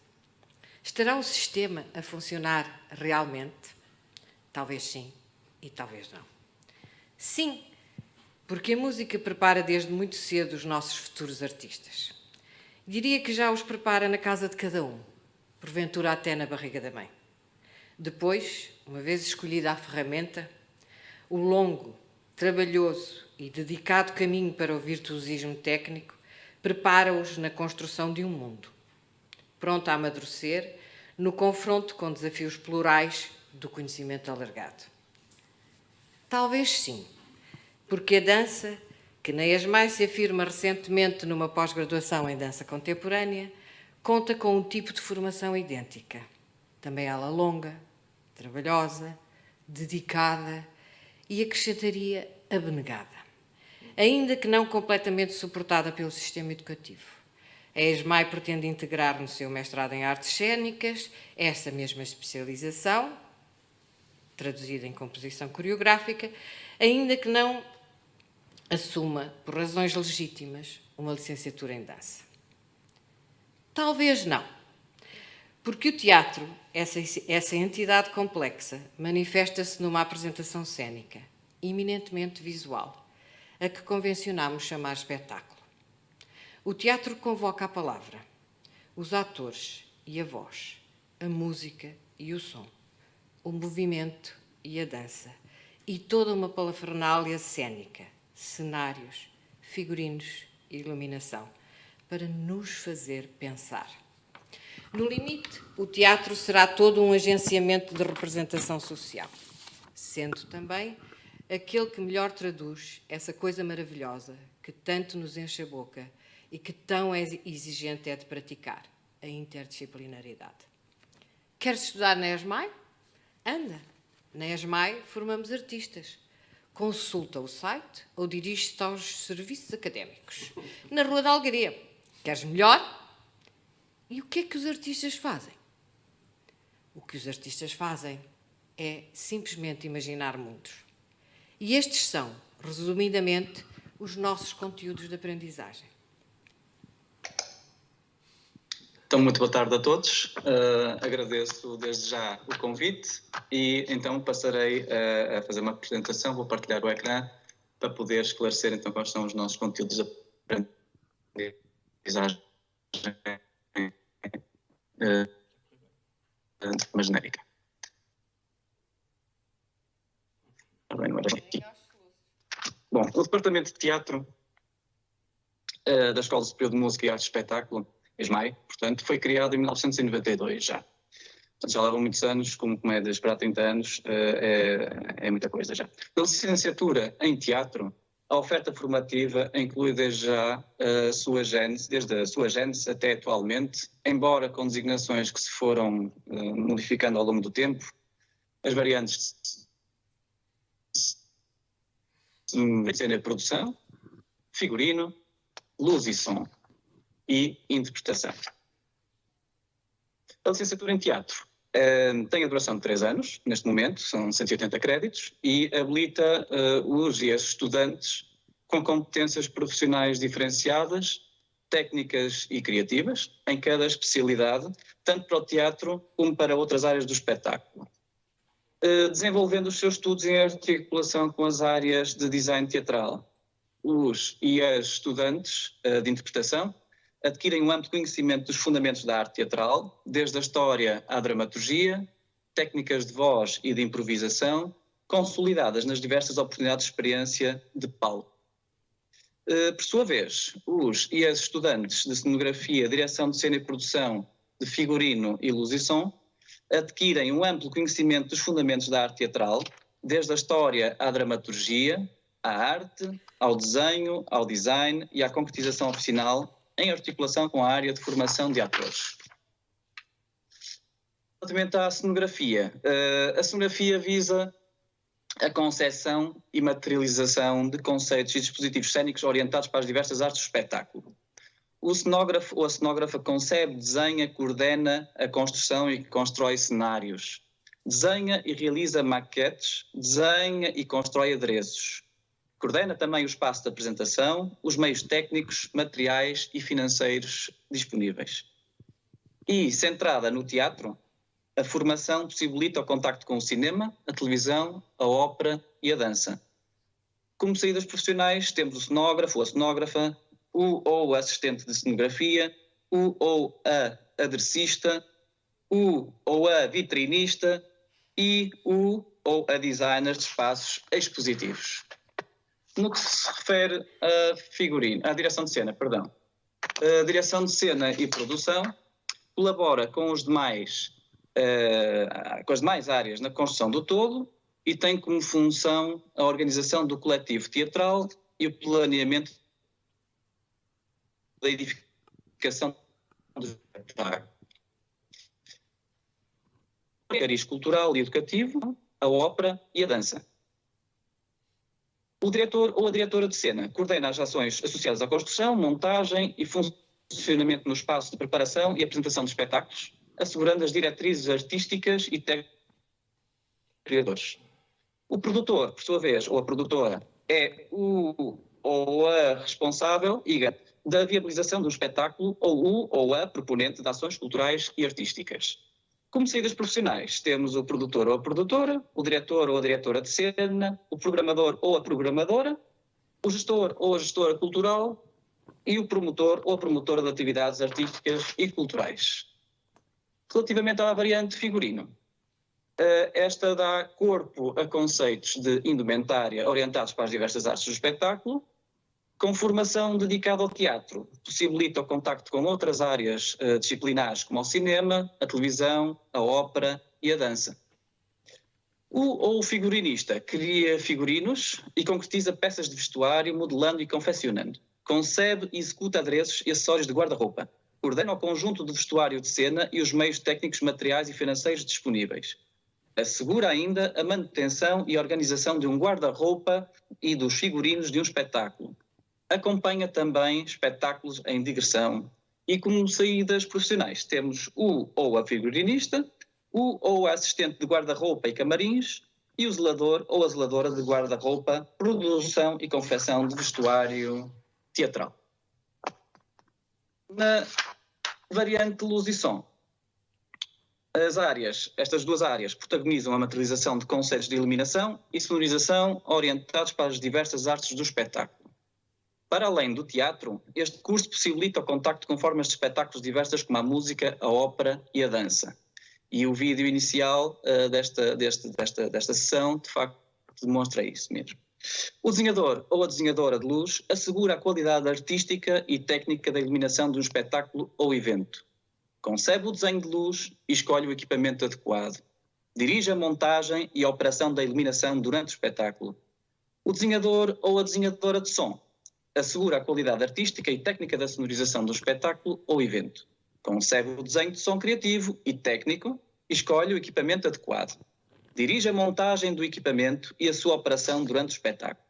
Estará o sistema a funcionar realmente? Talvez sim e talvez não. Sim, porque a música prepara desde muito cedo os nossos futuros artistas. Diria que já os prepara na casa de cada um, porventura até na barriga da mãe. Depois, uma vez escolhida a ferramenta, o longo, trabalhoso e dedicado caminho para o virtuosismo técnico prepara-os na construção de um mundo, pronto a amadurecer no confronto com desafios plurais do conhecimento alargado. Talvez sim, porque a dança, que na ESMAI se afirma recentemente numa pós-graduação em dança contemporânea, conta com um tipo de formação idêntica. Também ela longa, trabalhosa, dedicada e, acrescentaria, abnegada, ainda que não completamente suportada pelo sistema educativo. A ESMAI pretende integrar no seu mestrado em artes cênicas essa mesma especialização, traduzida em composição coreográfica, ainda que não assuma, por razões legítimas, uma licenciatura em dança. Talvez não, porque o teatro, essa entidade complexa, manifesta-se numa apresentação cênica, eminentemente visual, a que convencionamos chamar espetáculo. O teatro convoca a palavra, os atores e a voz, a música e o som, o movimento e a dança, e toda uma parafernália cênica, cenários, figurinos e iluminação, para nos fazer pensar. No limite, o teatro será todo um agenciamento de representação social, sendo também aquele que melhor traduz essa coisa maravilhosa que tanto nos enche a boca e que tão exigente é de praticar, a interdisciplinaridade. Queres estudar na ESMAI? Anda! Na ESMAI formamos artistas. Consulta o site ou dirige-te aos serviços académicos. Na Rua da Algaria. Queres melhor? E o que é que os artistas fazem? O que os artistas fazem é simplesmente imaginar mundos. E estes são, resumidamente, os nossos conteúdos de aprendizagem. Então, muito boa tarde a todos. Agradeço desde já o convite e então passarei a fazer uma apresentação. Vou partilhar o ecrã para poder esclarecer então quais são os nossos conteúdos de aprendizagem de forma genérica. Bom, o Departamento de Teatro da Escola Superior de Música e Arte de Espetáculo, ESMAI, portanto, foi criado em 1992 já. Portanto, já levam muitos anos, como comédias para há 30 anos, é muita coisa já. Pela licenciatura em teatro, a oferta formativa inclui desde já a sua gênese, desde a sua gênese até atualmente, embora com designações que se foram modificando ao longo do tempo, as variantes de cena e produção, figurino, luz e som e interpretação. A licenciatura em teatro tem a duração de 3 anos, neste momento, são 180 créditos, e habilita os e as estudantes com competências profissionais diferenciadas, técnicas e criativas, em cada especialidade, tanto para o teatro como para outras áreas do espetáculo. Desenvolvendo os seus estudos em articulação com as áreas de design teatral. Os e as estudantes de interpretação adquirem um amplo conhecimento dos fundamentos da arte teatral, desde a história à dramaturgia, técnicas de voz e de improvisação, consolidadas nas diversas oportunidades de experiência de palco. Por sua vez, os e as estudantes de cenografia, direção de cena e produção, de figurino e luz e som, adquirem um amplo conhecimento dos fundamentos da arte teatral, desde a história à dramaturgia, à arte, ao desenho, ao design e à concretização oficinal, em articulação com a área de formação de atores. Relativamente à cenografia, a cenografia visa a concepção e materialização de conceitos e dispositivos cênicos orientados para as diversas artes do espetáculo. O cenógrafo ou a cenógrafa concebe, desenha, coordena a construção e constrói cenários. Desenha e realiza maquetes, desenha e constrói adereços. Coordena também o espaço de apresentação, os meios técnicos, materiais e financeiros disponíveis. E, centrada no teatro, a formação possibilita o contacto com o cinema, a televisão, a ópera e a dança. Como saídas profissionais, temos o cenógrafo ou a cenógrafa, o ou a assistente de cenografia, o ou a aderecista, o ou a vitrinista e o ou a designer de espaços expositivos. No que se refere a figurino, à direção de cena, perdão. A direção de cena e produção colabora com as demais áreas na construção do todo e tem como função a organização do coletivo teatral e o planeamento da edificação do espetáculo. O cariz cultural e educativo, a ópera e a dança. O diretor ou a diretora de cena coordena as ações associadas à construção, montagem e funcionamento no espaço de preparação e apresentação de espetáculos, assegurando as diretrizes artísticas e técnicas. O produtor, por sua vez, ou a produtora, é o ou a responsável da viabilização do espetáculo ou o ou a proponente de ações culturais e artísticas. Como saídas profissionais, temos o produtor ou a produtora, o diretor ou a diretora de cena, o programador ou a programadora, o gestor ou a gestora cultural e o promotor ou a promotora de atividades artísticas e culturais. Relativamente à variante figurino, esta dá corpo a conceitos de indumentária orientados para as diversas artes do espetáculo, com formação dedicada ao teatro, possibilita o contacto com outras áreas disciplinares como o cinema, a televisão, a ópera e a dança. O figurinista cria figurinos e concretiza peças de vestuário, modelando e confeccionando. Concebe e executa adereços e acessórios de guarda-roupa. Coordena o conjunto de vestuário de cena e os meios técnicos, materiais e financeiros disponíveis. Assegura ainda a manutenção e organização de um guarda-roupa e dos figurinos de um espetáculo. Acompanha também espetáculos em digressão. E como saídas profissionais temos o ou a figurinista, o ou a assistente de guarda-roupa e camarins e o zelador ou a zeladora de guarda-roupa, produção e confecção de vestuário teatral. Variante luz e som. Estas duas áreas protagonizam a materialização de conceitos de iluminação e sonorização orientados para as diversas artes do espetáculo. Para além do teatro, este curso possibilita o contacto com formas de espetáculos diversas como a música, a ópera e a dança. E o vídeo inicial desta sessão, de facto, demonstra isso mesmo. O desenhador ou a desenhadora de luz assegura a qualidade artística e técnica da iluminação de um espetáculo ou evento. Concebe o desenho de luz e escolhe o equipamento adequado. Dirige a montagem e a operação da iluminação durante o espetáculo. O desenhador ou a desenhadora de som assegura a qualidade artística e técnica da sonorização do espetáculo ou evento. Concebe o desenho de som criativo e técnico e escolhe o equipamento adequado. Dirige a montagem do equipamento e a sua operação durante o espetáculo.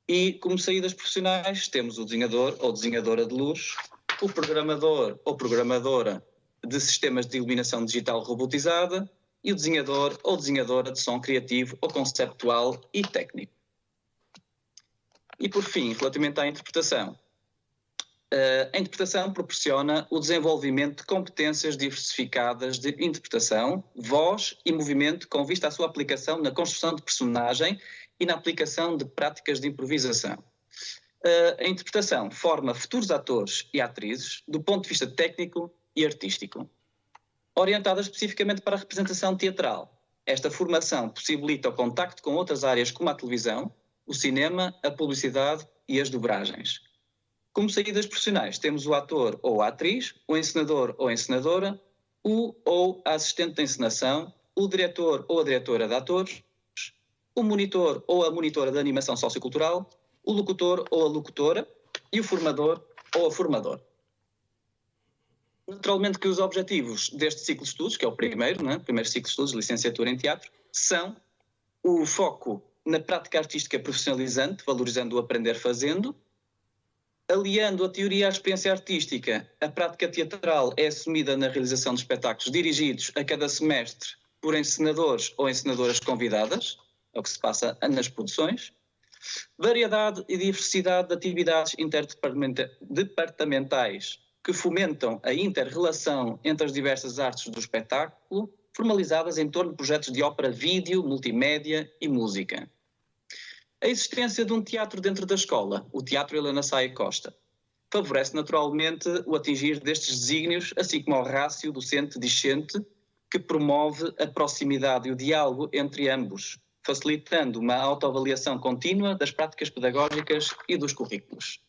E, como saídas profissionais, temos o desenhador ou desenhadora de luz, o programador ou programadora de sistemas de iluminação digital robotizada e o desenhador ou desenhadora de som criativo ou conceptual e técnico. E, por fim, relativamente à interpretação. A interpretação proporciona o desenvolvimento de competências diversificadas de interpretação, voz e movimento com vista à sua aplicação na construção de personagem e na aplicação de práticas de improvisação. A interpretação forma futuros atores e atrizes do ponto de vista técnico e artístico. Orientada especificamente para a representação teatral, esta formação possibilita o contacto com outras áreas como a televisão, o cinema, a publicidade e as dobragens. Como saídas profissionais, temos o ator ou a atriz, o encenador ou a encenadora, o ou a assistente de encenação, o diretor ou a diretora de atores, o monitor ou a monitora de animação sociocultural, o locutor ou a locutora e o formador ou a formadora. Naturalmente que os objetivos deste ciclo de estudos, que é o primeiro ciclo de estudos, licenciatura em teatro, são o foco na prática artística profissionalizante, valorizando o aprender fazendo, aliando a teoria à experiência artística. A prática teatral é assumida na realização de espetáculos dirigidos a cada semestre por encenadores ou encenadoras convidadas, é o que se passa nas produções. Variedade e diversidade de atividades interdepartamentais que fomentam a inter-relação entre as diversas artes do espetáculo, formalizadas em torno de projetos de ópera, vídeo, multimédia e música. A existência de um teatro dentro da escola, o Teatro Helena Saia Costa, favorece naturalmente o atingir destes desígnios, assim como ao rácio docente-discente, que promove a proximidade e o diálogo entre ambos, facilitando uma autoavaliação contínua das práticas pedagógicas e dos currículos.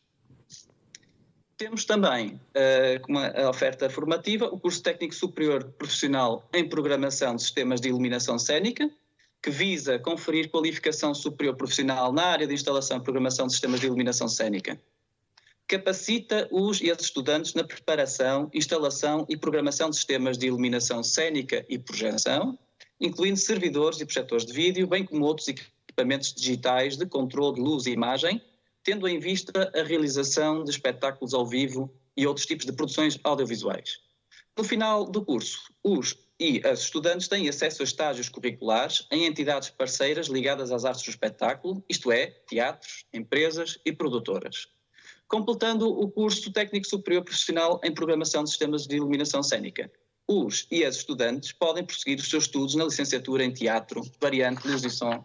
Temos também, como a oferta formativa, o curso técnico superior profissional em programação de sistemas de iluminação cênica, que visa conferir qualificação superior profissional na área de instalação e programação de sistemas de iluminação cênica. Capacita os e as estudantes na preparação, instalação e programação de sistemas de iluminação cênica e projeção, incluindo servidores e projetores de vídeo, bem como outros equipamentos digitais de controle de luz e imagem, tendo em vista a realização de espetáculos ao vivo e outros tipos de produções audiovisuais. No final do curso, os e as estudantes têm acesso a estágios curriculares em entidades parceiras ligadas às artes do espetáculo, isto é, teatros, empresas e produtoras. Completando o curso técnico superior profissional em programação de sistemas de iluminação cênica, os e as estudantes podem prosseguir os seus estudos na licenciatura em teatro, variante luz e som,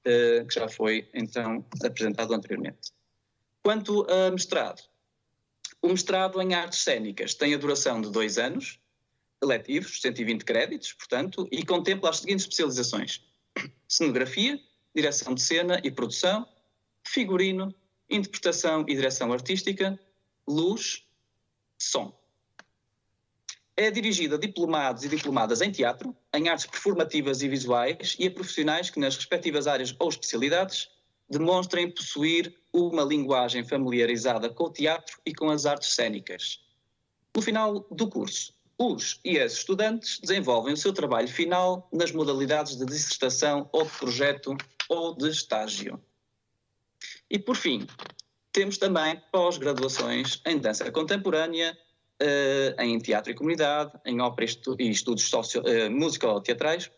que já foi então apresentado anteriormente. Quanto a mestrado, o mestrado em artes cênicas tem a duração de 2 anos, eletivos, 120 créditos, portanto, e contempla as seguintes especializações: cenografia, direção de cena e produção, figurino, interpretação e direção artística, luz, som. É dirigida a diplomados e diplomadas em teatro, em artes performativas e visuais e a profissionais que nas respectivas áreas ou especialidades demonstrem possuir uma linguagem familiarizada com o teatro e com as artes cênicas. No final do curso, os e as estudantes desenvolvem o seu trabalho final nas modalidades de dissertação ou de projeto ou de estágio. E por fim, temos também pós-graduações em dança contemporânea, em teatro e comunidade, em ópera e estudos músico-teatrais,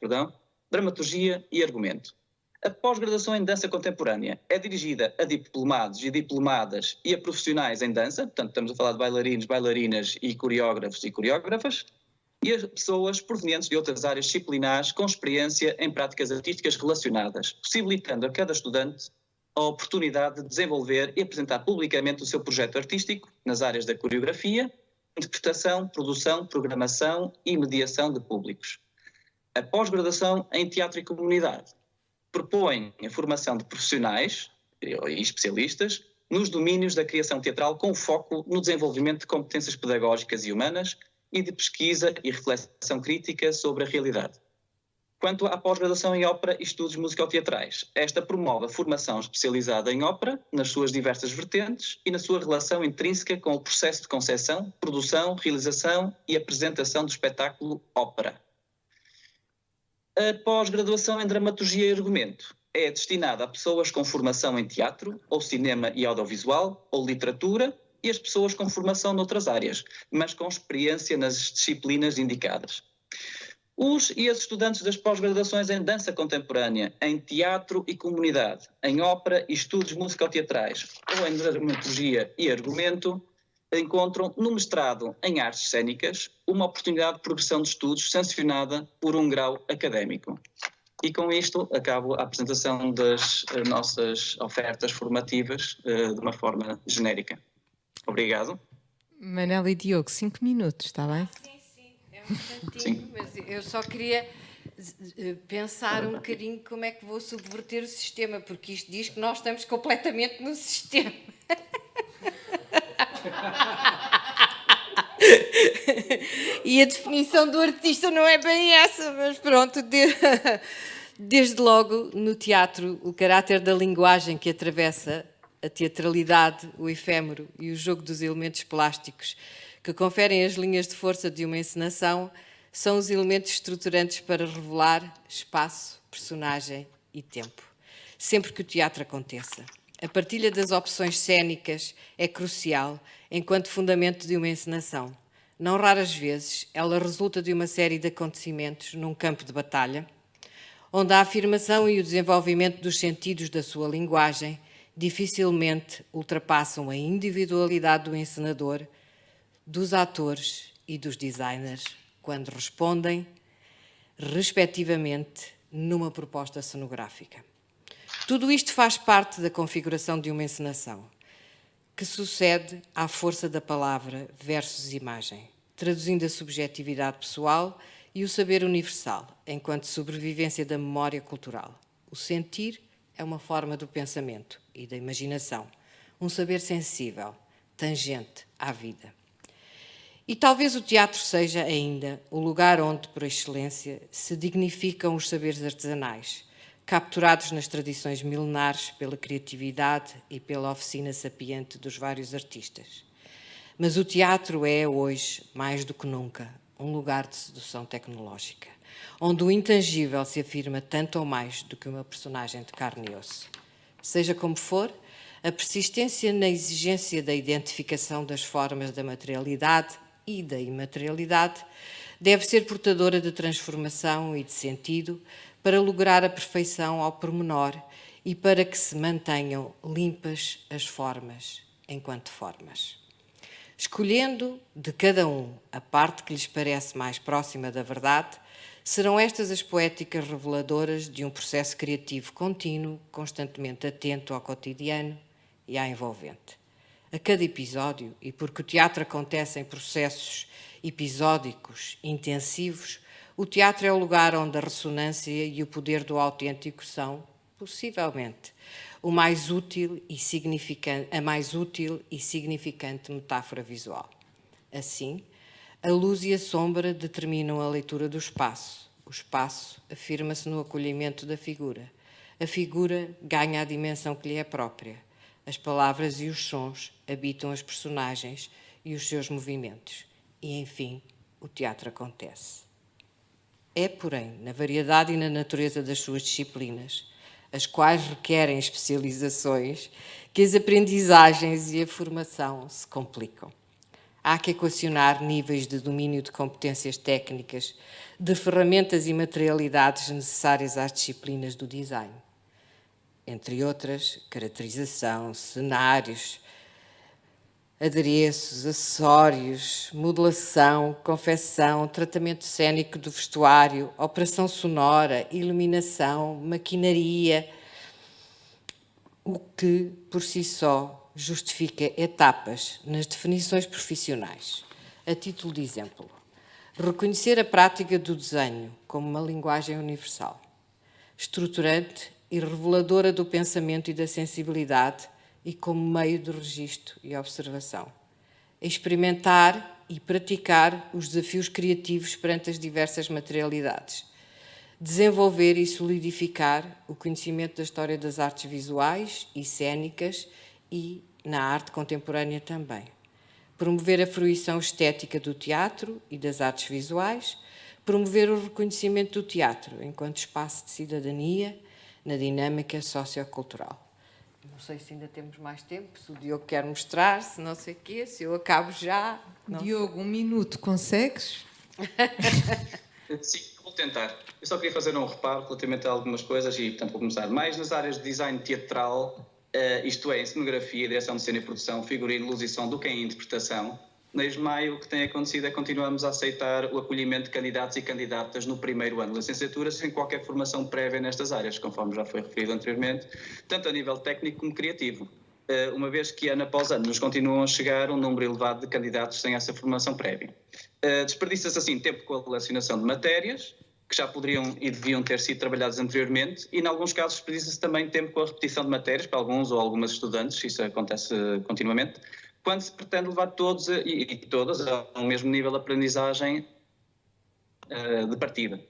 dramaturgia e argumento. A pós-graduação em dança contemporânea é dirigida a diplomados e diplomadas e a profissionais em dança, portanto estamos a falar de bailarinos, bailarinas e coreógrafos e coreógrafas, e as pessoas provenientes de outras áreas disciplinares com experiência em práticas artísticas relacionadas, possibilitando a cada estudante a oportunidade de desenvolver e apresentar publicamente o seu projeto artístico nas áreas da coreografia, interpretação, produção, programação e mediação de públicos. A pós-graduação em teatro e comunidade propõe a formação de profissionais e especialistas nos domínios da criação teatral com foco no desenvolvimento de competências pedagógicas e humanas e de pesquisa e reflexão crítica sobre a realidade. Quanto à pós-graduação em ópera e estudos musicoteatrais, esta promove a formação especializada em ópera nas suas diversas vertentes e na sua relação intrínseca com o processo de concepção, produção, realização e apresentação do espetáculo ópera. A pós-graduação em dramaturgia e argumento é destinada a pessoas com formação em teatro, ou cinema e audiovisual, ou literatura, e as pessoas com formação noutras áreas, mas com experiência nas disciplinas indicadas. Os e as estudantes das pós-graduações em dança contemporânea, em teatro e comunidade, em ópera e estudos musicoteatrais, ou em dramaturgia e argumento, encontram no mestrado em artes cênicas uma oportunidade de progressão de estudos sancionada por um grau académico. E com isto acabo a apresentação das nossas ofertas formativas de uma forma genérica. Obrigado. Manela e Diogo, 5 minutos, está bem? Sim. Mas eu só queria pensar um bocadinho como é que vou subverter o sistema, porque isto diz que nós estamos completamente no sistema. E a definição do artista não é bem essa, mas pronto, desde logo no teatro, o caráter da linguagem que atravessa a teatralidade, o efêmero e o jogo dos elementos plásticos que conferem as linhas de força de uma encenação são os elementos estruturantes para revelar espaço, personagem e tempo. Sempre que o teatro aconteça. A partilha das opções cênicas é crucial enquanto fundamento de uma encenação. Não raras vezes, ela resulta de uma série de acontecimentos num campo de batalha, onde a afirmação e o desenvolvimento dos sentidos da sua linguagem dificilmente ultrapassam a individualidade do encenador, dos atores e dos designers, quando respondem, respectivamente, numa proposta cenográfica. Tudo isto faz parte da configuração de uma encenação, que sucede à força da palavra versus imagem, traduzindo a subjetividade pessoal e o saber universal, enquanto sobrevivência da memória cultural. O sentir é uma forma do pensamento e da imaginação, um saber sensível, tangente à vida. E talvez o teatro seja ainda o lugar onde, por excelência, se dignificam os saberes artesanais, capturados nas tradições milenares pela criatividade e pela oficina sapiente dos vários artistas. Mas o teatro é, hoje, mais do que nunca, um lugar de sedução tecnológica, onde o intangível se afirma tanto ou mais do que uma personagem de carne e osso. Seja como for, a persistência na exigência da identificação das formas da materialidade e da imaterialidade deve ser portadora de transformação e de sentido para lograr a perfeição ao pormenor e para que se mantenham limpas as formas enquanto formas. Escolhendo de cada um a parte que lhes parece mais próxima da verdade, serão estas as poéticas reveladoras de um processo criativo contínuo, constantemente atento ao cotidiano e à envolvente. A cada episódio, e porque o teatro acontece em processos episódicos, intensivos, o teatro é o lugar onde a ressonância e o poder do autêntico são, possivelmente, a mais útil e significante metáfora visual. Assim, a luz e a sombra determinam a leitura do espaço. O espaço afirma-se no acolhimento da figura. A figura ganha a dimensão que lhe é própria. As palavras e os sons habitam as personagens e os seus movimentos. E, enfim, o teatro acontece. É, porém, na variedade e na natureza das suas disciplinas, as quais requerem especializações, que as aprendizagens e a formação se complicam. Há que equacionar níveis de domínio de competências técnicas, de ferramentas e materialidades necessárias às disciplinas do design. entre outras, caracterização, cenários, adereços, acessórios, modelação, confecção, tratamento cênico do vestuário, operação sonora, iluminação, maquinaria, o que, por si só, justifica etapas nas definições profissionais. A título de exemplo, reconhecer a prática do desenho como uma linguagem universal, estruturante e reveladora do pensamento e da sensibilidade e como meio de registro e observação. Experimentar e praticar os desafios criativos perante as diversas materialidades. Desenvolver e solidificar o conhecimento da história das artes visuais e cênicas e na arte contemporânea também. Promover a fruição estética do teatro e das artes visuais. Promover o reconhecimento do teatro enquanto espaço de cidadania na dinâmica sociocultural. Não sei se ainda temos mais tempo, se o Diogo quer mostrar, se não sei o quê, se eu acabo já. Diogo, 1 minuto, consegues? Sim, vou tentar. Eu só queria fazer um reparo relativamente a algumas coisas e, portanto, vou começar mais nas áreas de design teatral, isto é, em cenografia, direção de cena e produção, figurino, luz e som, do que em interpretação. Desde maio, o que tem acontecido é que continuamos a aceitar o acolhimento de candidatos e candidatas no primeiro ano de licenciatura, sem qualquer formação prévia nestas áreas, conforme já foi referido anteriormente, tanto a nível técnico como criativo, uma vez que ano após ano nos continuam a chegar um número elevado de candidatos sem essa formação prévia. Desperdiça-se assim tempo com a relacionação de matérias, que já poderiam e deviam ter sido trabalhadas anteriormente, e em alguns casos desperdiça-se também tempo com a repetição de matérias, para alguns ou algumas estudantes, isso acontece continuamente, quando se pretende levar todos e todas ao mesmo nível de aprendizagem de partida.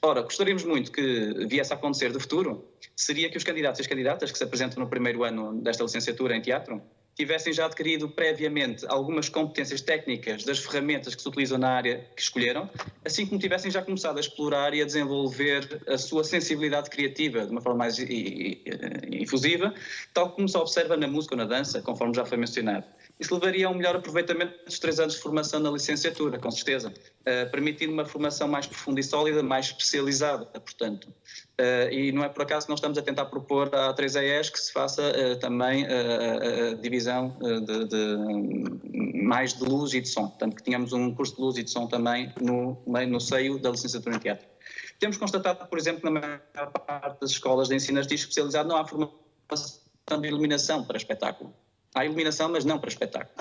Ora, gostaríamos muito que viesse a acontecer de futuro, seria que os candidatos e as candidatas que se apresentam no primeiro ano desta licenciatura em teatro tivessem já adquirido previamente algumas competências técnicas das ferramentas que se utilizam na área que escolheram, assim como tivessem já começado a explorar e a desenvolver a sua sensibilidade criativa de uma forma mais infusiva, tal como se observa na música ou na dança, conforme já foi mencionado. Isso levaria a um melhor aproveitamento dos 3 anos de formação na licenciatura, com certeza, permitindo uma formação mais profunda e sólida, mais especializada, portanto. E não é por acaso que nós estamos a tentar propor à 3ES que se faça também a divisão mais de luz e de som, portanto que tenhamos um curso de luz e de som também no seio da licenciatura em teatro. Temos constatado, por exemplo, que na maior parte das escolas de ensino artístico especializado não há formação de iluminação para espetáculo. Há iluminação, mas não para espetáculo.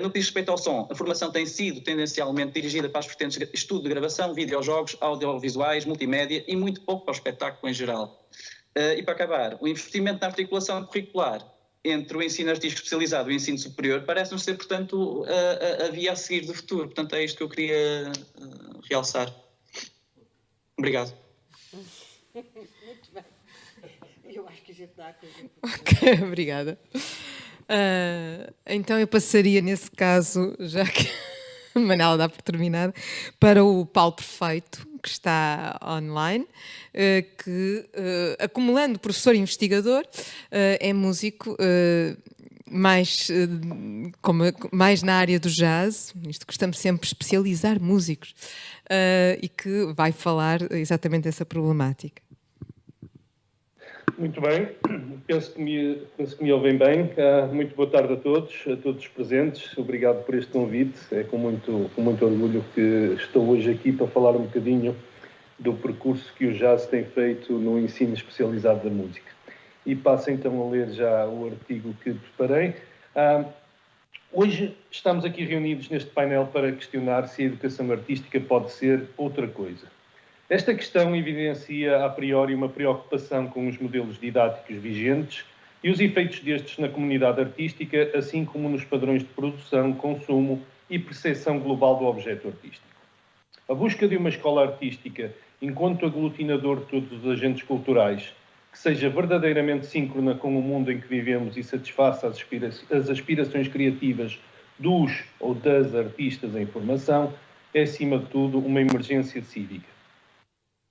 No que diz respeito ao som, a formação tem sido tendencialmente dirigida para as vertentes de estudo de gravação, videojogos, audiovisuais, multimédia e muito pouco para o espetáculo em geral. E para acabar, o investimento na articulação curricular entre o ensino artístico especializado e o ensino superior parece-nos ser, portanto, a via a seguir do futuro. Portanto, é isto que eu queria realçar. Obrigado. Muito bem. Eu acho que a gente dá a coisa. Ok, obrigada. Então eu passaria nesse caso, já que a Manela dá por terminada, para o Paulo Perfeito, que está online, que, acumulando professor e investigador, é músico mais na área do jazz, isto gostamos sempre de especializar músicos, e que vai falar exatamente dessa problemática. Muito bem, penso que me ouvem bem. Muito boa tarde a todos os presentes. Obrigado por este convite. É com muito orgulho que estou hoje aqui para falar um bocadinho do percurso que o jazz tem feito no ensino especializado da música. E passo então a ler já o artigo que preparei. Hoje estamos aqui reunidos neste painel para questionar se a educação artística pode ser outra coisa. Esta questão evidencia a priori uma preocupação com os modelos didáticos vigentes e os efeitos destes na comunidade artística, assim como nos padrões de produção, consumo e percepção global do objeto artístico. A busca de uma escola artística, enquanto aglutinador de todos os agentes culturais, que seja verdadeiramente síncrona com o mundo em que vivemos e satisfaça as aspirações criativas dos ou das artistas em formação, é, acima de tudo, uma emergência cívica.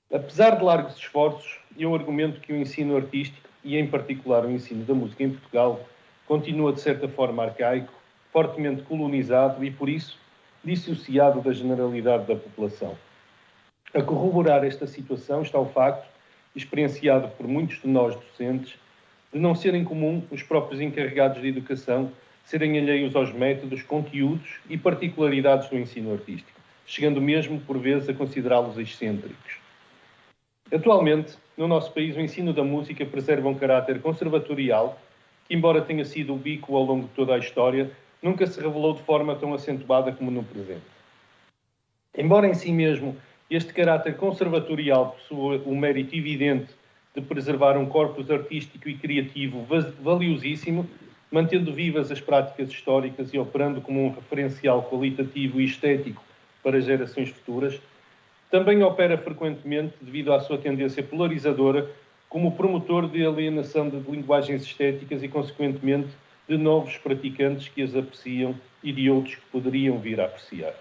Apesar de largos esforços, eu argumento que o ensino artístico, e em particular o ensino da música em Portugal, continua de certa forma arcaico, fortemente colonizado e, por isso, dissociado da generalidade da população. A corroborar esta situação está o facto, experienciado por muitos de nós docentes, de não serem comum os próprios encarregados de educação serem alheios aos métodos, conteúdos e particularidades do ensino artístico, chegando mesmo, por vezes, a considerá-los excêntricos. Atualmente, no nosso país, o ensino da música preserva um caráter conservatorial que, embora tenha sido ubíquo ao longo de toda a história, nunca se revelou de forma tão acentuada como no presente. Embora em si mesmo este caráter conservatorial possua o mérito evidente de preservar um corpus artístico e criativo valiosíssimo, mantendo vivas as práticas históricas e operando como um referencial qualitativo e estético para gerações futuras, também opera frequentemente, devido à sua tendência polarizadora, como promotor de alienação de linguagens estéticas e, consequentemente, de novos praticantes que as apreciam e de outros que poderiam vir a apreciar.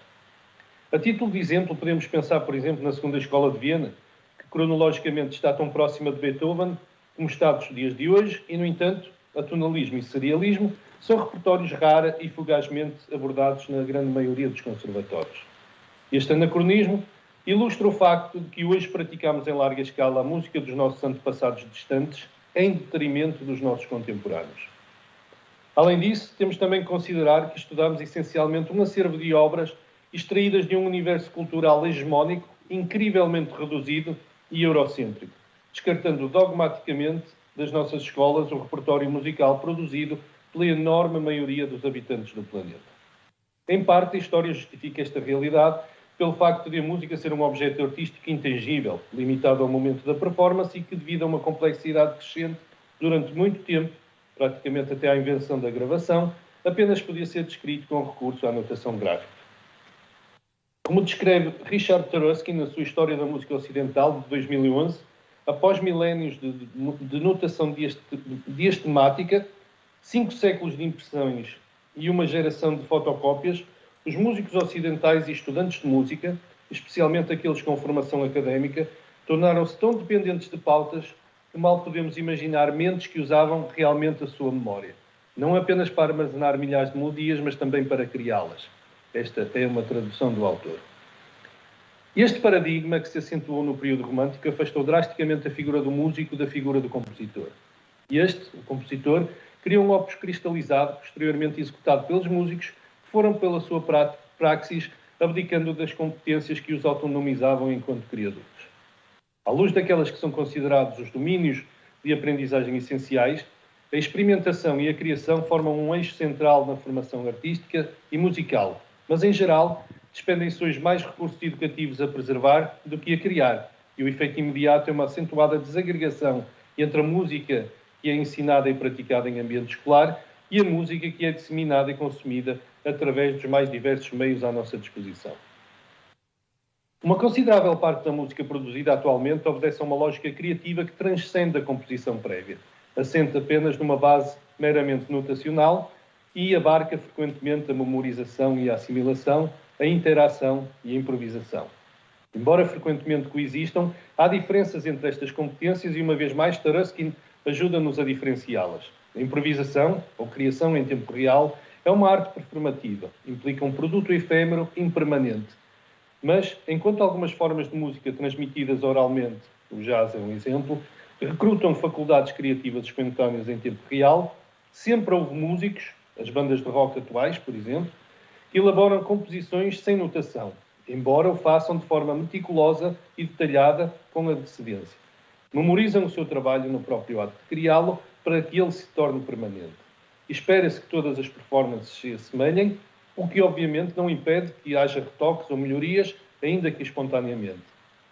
A título de exemplo, podemos pensar, por exemplo, na Segunda Escola de Viena, que cronologicamente está tão próxima de Beethoven como está dos dias de hoje e, no entanto, atonalismo e serialismo são repertórios rara e fugazmente abordados na grande maioria dos conservatórios. Este anacronismo ilustra o facto de que hoje praticamos em larga escala a música dos nossos antepassados distantes em detrimento dos nossos contemporâneos. Além disso, temos também que considerar que estudamos essencialmente um acervo de obras extraídas de um universo cultural hegemónico, incrivelmente reduzido e eurocêntrico, descartando dogmaticamente das nossas escolas o repertório musical produzido pela enorme maioria dos habitantes do planeta. Em parte, a história justifica esta realidade pelo facto de a música ser um objeto artístico intangível, limitado ao momento da performance e que, devido a uma complexidade crescente, durante muito tempo, praticamente até à invenção da gravação, apenas podia ser descrito com recurso à notação gráfica. Como descreve Richard Taruskin na sua História da Música Ocidental, de 2011, após milénios de notação diastemática, 5 séculos de impressões e uma geração de fotocópias, os músicos ocidentais e estudantes de música, especialmente aqueles com formação académica, tornaram-se tão dependentes de pautas que mal podemos imaginar mentes que usavam realmente a sua memória, não apenas para armazenar milhares de melodias, mas também para criá-las. Esta é uma tradução do autor. Este paradigma, que se acentuou no período romântico, afastou drasticamente a figura do músico da figura do compositor. E este, o compositor, criou um opus cristalizado, posteriormente executado pelos músicos, que foram, pela sua praxis, abdicando das competências que os autonomizavam enquanto criadores. À luz daquelas que são considerados os domínios de aprendizagem essenciais, a experimentação e a criação formam um eixo central na formação artística e musical, mas, em geral, despendem-se hoje mais recursos educativos a preservar do que a criar, e o efeito imediato é uma acentuada desagregação entre a música que é ensinada e praticada em ambiente escolar e a música que é disseminada e consumida através dos mais diversos meios à nossa disposição. Uma considerável parte da música produzida atualmente obedece a uma lógica criativa que transcende a composição prévia, assenta apenas numa base meramente notacional e abarca frequentemente a memorização e a assimilação, a interação e a improvisação. Embora frequentemente coexistam, há diferenças entre estas competências e, uma vez mais, Taruskin ajuda-nos a diferenciá-las. A improvisação, ou criação em tempo real, é uma arte performativa, implica um produto efêmero impermanente. Mas, enquanto algumas formas de música transmitidas oralmente, o jazz é um exemplo, recrutam faculdades criativas espontâneas em tempo real, sempre houve músicos, as bandas de rock atuais, por exemplo, que elaboram composições sem notação, embora o façam de forma meticulosa e detalhada com antecedência. Memorizam o seu trabalho no próprio ato de criá-lo para que ele se torne permanente. Espera-se que todas as performances se assemelhem, o que obviamente não impede que haja retoques ou melhorias, ainda que espontaneamente.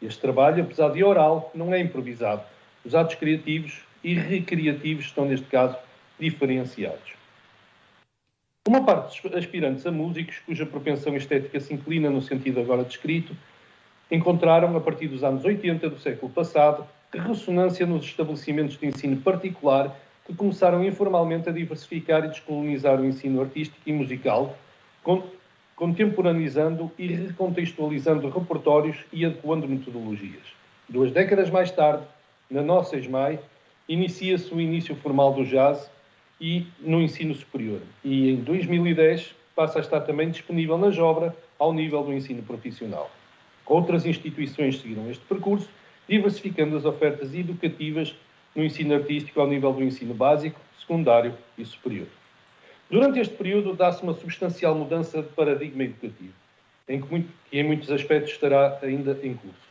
Este trabalho, apesar de oral, não é improvisado. Os atos criativos e recreativos estão, neste caso, diferenciados. Uma parte dos aspirantes a músicos, cuja propensão estética se inclina no sentido agora descrito, encontraram, a partir dos anos 80 do século passado, ressonância nos estabelecimentos de ensino particular que começaram informalmente a diversificar e descolonizar o ensino artístico e musical, contemporaneizando e recontextualizando repertórios e adequando metodologias. 2 décadas mais tarde, na nossa ESMAI, inicia-se o início formal do jazz e no ensino superior. E em 2010 passa a estar também disponível na Jobra ao nível do ensino profissional. Outras instituições seguiram este percurso, diversificando as ofertas educativas no ensino artístico ao nível do ensino básico, secundário e superior. Durante este período dá-se uma substancial mudança de paradigma educativo, que em muitos aspectos estará ainda em curso,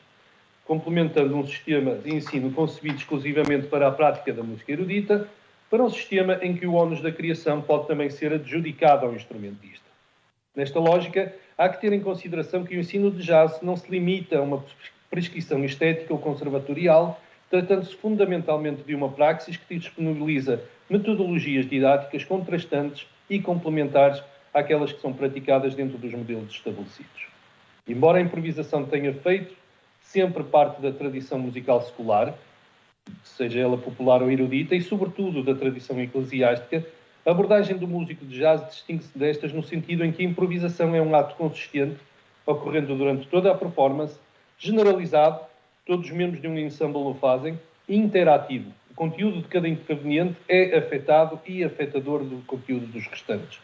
complementando um sistema de ensino concebido exclusivamente para a prática da música erudita, para um sistema em que o ónus da criação pode também ser adjudicado ao instrumentista. Nesta lógica, há que ter em consideração que o ensino de jazz não se limita a uma prescrição estética ou conservatorial, tratando-se fundamentalmente de uma praxis que disponibiliza metodologias didáticas contrastantes e complementares àquelas que são praticadas dentro dos modelos estabelecidos. Embora a improvisação tenha feito sempre parte da tradição musical secular, seja ela popular ou erudita, e sobretudo da tradição eclesiástica, a abordagem do músico de jazz distingue-se destas no sentido em que a improvisação é um ato consistente, ocorrendo durante toda a performance, generalizado, todos os membros de um ensemble o fazem, e interativo. O conteúdo de cada interveniente é afetado e afetador do conteúdo dos restantes.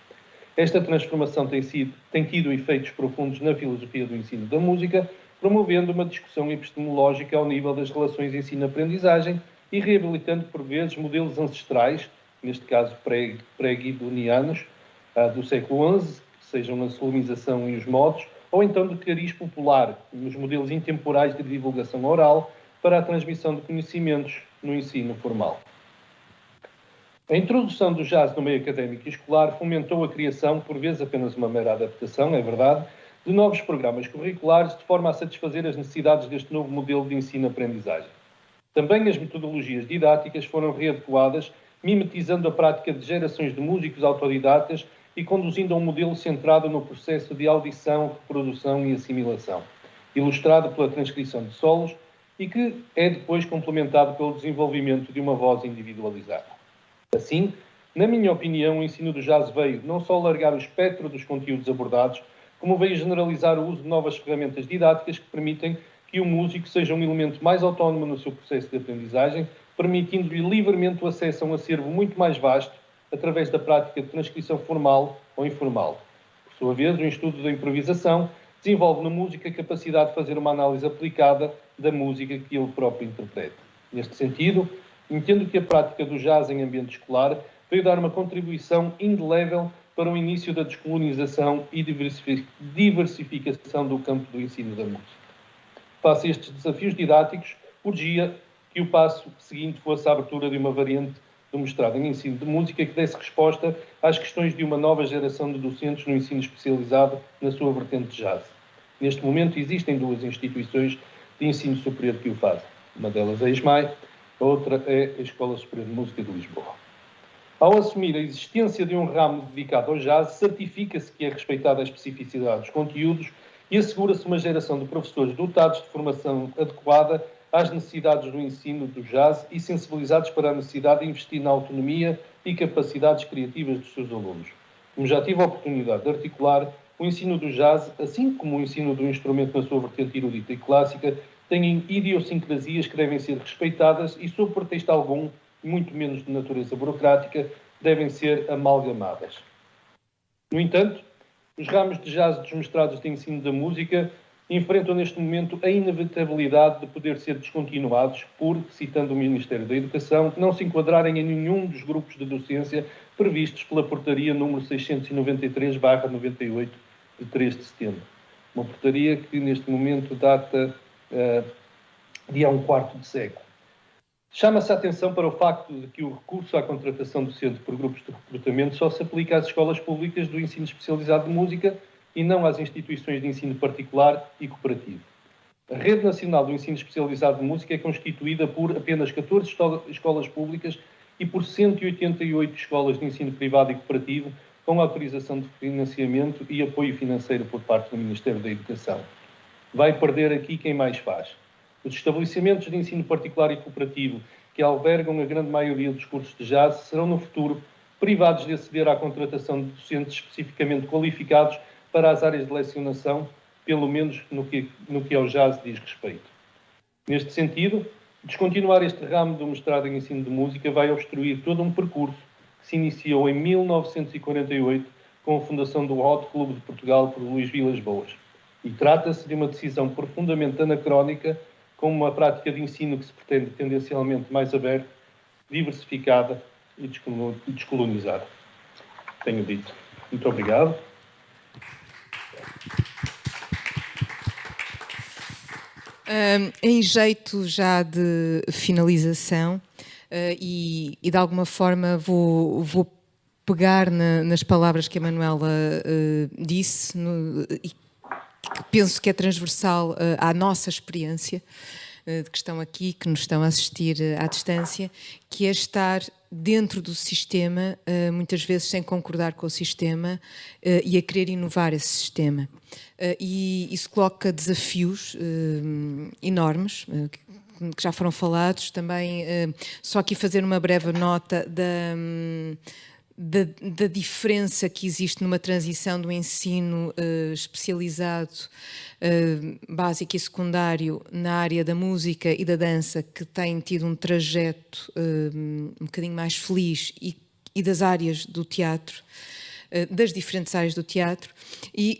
Esta transformação tem tido efeitos profundos na filosofia do ensino da música, promovendo uma discussão epistemológica ao nível das relações ensino-aprendizagem e reabilitando, por vezes, modelos ancestrais, neste caso pré-guidonianos, do século XI, sejam na solemnização e os modos, ou então de cariz popular, nos modelos intemporais de divulgação oral, para a transmissão de conhecimentos no ensino formal. A introdução do jazz no meio académico e escolar fomentou a criação, por vezes apenas uma mera adaptação, é verdade, de novos programas curriculares de forma a satisfazer as necessidades deste novo modelo de ensino-aprendizagem. Também as metodologias didáticas foram readequadas, mimetizando a prática de gerações de músicos autodidatas e conduzindo a um modelo centrado no processo de audição, reprodução e assimilação, ilustrado pela transcrição de solos e que é depois complementado pelo desenvolvimento de uma voz individualizada. Assim, na minha opinião, o ensino do jazz veio não só alargar o espectro dos conteúdos abordados, como veio generalizar o uso de novas ferramentas didáticas que permitem que o músico seja um elemento mais autónomo no seu processo de aprendizagem, permitindo-lhe livremente o acesso a um acervo muito mais vasto através da prática de transcrição formal ou informal. Por sua vez, o estudo da improvisação desenvolve na música a capacidade de fazer uma análise aplicada da música que ele próprio interpreta. Neste sentido, entendo que a prática do jazz em ambiente escolar veio dar uma contribuição indelével para o início da descolonização e diversificação do campo do ensino da música. Face a estes desafios didáticos, urgia que o passo seguinte fosse a abertura de uma variante do mestrado em ensino de música que desse resposta às questões de uma nova geração de docentes no ensino especializado na sua vertente de jazz. Neste momento existem duas instituições de ensino superior que o fazem. Uma delas é a ESMAI, a outra é a Escola Superior de Música de Lisboa. Ao assumir a existência de um ramo dedicado ao jazz, certifica-se que é respeitada a especificidade dos conteúdos e assegura-se uma geração de professores dotados de formação adequada às necessidades do ensino do jazz e sensibilizados para a necessidade de investir na autonomia e capacidades criativas dos seus alunos. Como já tive a oportunidade de articular, o ensino do jazz, assim como o ensino do instrumento na sua vertente erudita e clássica, têm idiosincrasias que devem ser respeitadas e, sob pretexto algum, muito menos de natureza burocrática, devem ser amalgamadas. No entanto, os ramos de jazz dos mestrados de ensino da música enfrentam neste momento a inevitabilidade de poder ser descontinuados por, citando o Ministério da Educação, não se enquadrarem em nenhum dos grupos de docência previstos pela portaria número 693/98 de 3 de setembro. Uma portaria que neste momento data de há um quarto de século. Chama-se a atenção para o facto de que o recurso à contratação docente por grupos de recrutamento só se aplica às escolas públicas do ensino especializado de música e não às instituições de ensino particular e cooperativo. A Rede Nacional do Ensino Especializado de Música é constituída por apenas 14 escolas públicas e por 188 escolas de ensino privado e cooperativo com autorização de financiamento e apoio financeiro por parte do Ministério da Educação. Vai perder aqui quem mais faz. Os estabelecimentos de ensino particular e cooperativo que albergam a grande maioria dos cursos de jazz serão no futuro privados de aceder à contratação de docentes especificamente qualificados para as áreas de lecionação, pelo menos no que ao jazz diz respeito. Neste sentido, descontinuar este ramo do mestrado em ensino de música vai obstruir todo um percurso que se iniciou em 1948 com a fundação do Hot Club de Portugal por Luís Vilas Boas. E trata-se de uma decisão profundamente anacrónica, com uma prática de ensino que se pretende tendencialmente mais aberta diversificada e descolonizada. Tenho dito. Muito obrigado. Em jeito já de finalização, e de alguma forma vou pegar nas palavras que a Manuela disse, e que penso que é transversal à nossa experiência, de que estão aqui, que nos estão a assistir à distância, que é estar dentro do sistema, muitas vezes sem concordar com o sistema, e a querer inovar esse sistema. E isso coloca desafios enormes, que já foram falados. Também, só aqui fazer uma breve nota da diferença que existe numa transição do ensino especializado, básico e secundário, na área da música e da dança, que tem tido um trajeto um bocadinho mais feliz, e das áreas do teatro, das diferentes áreas do teatro, e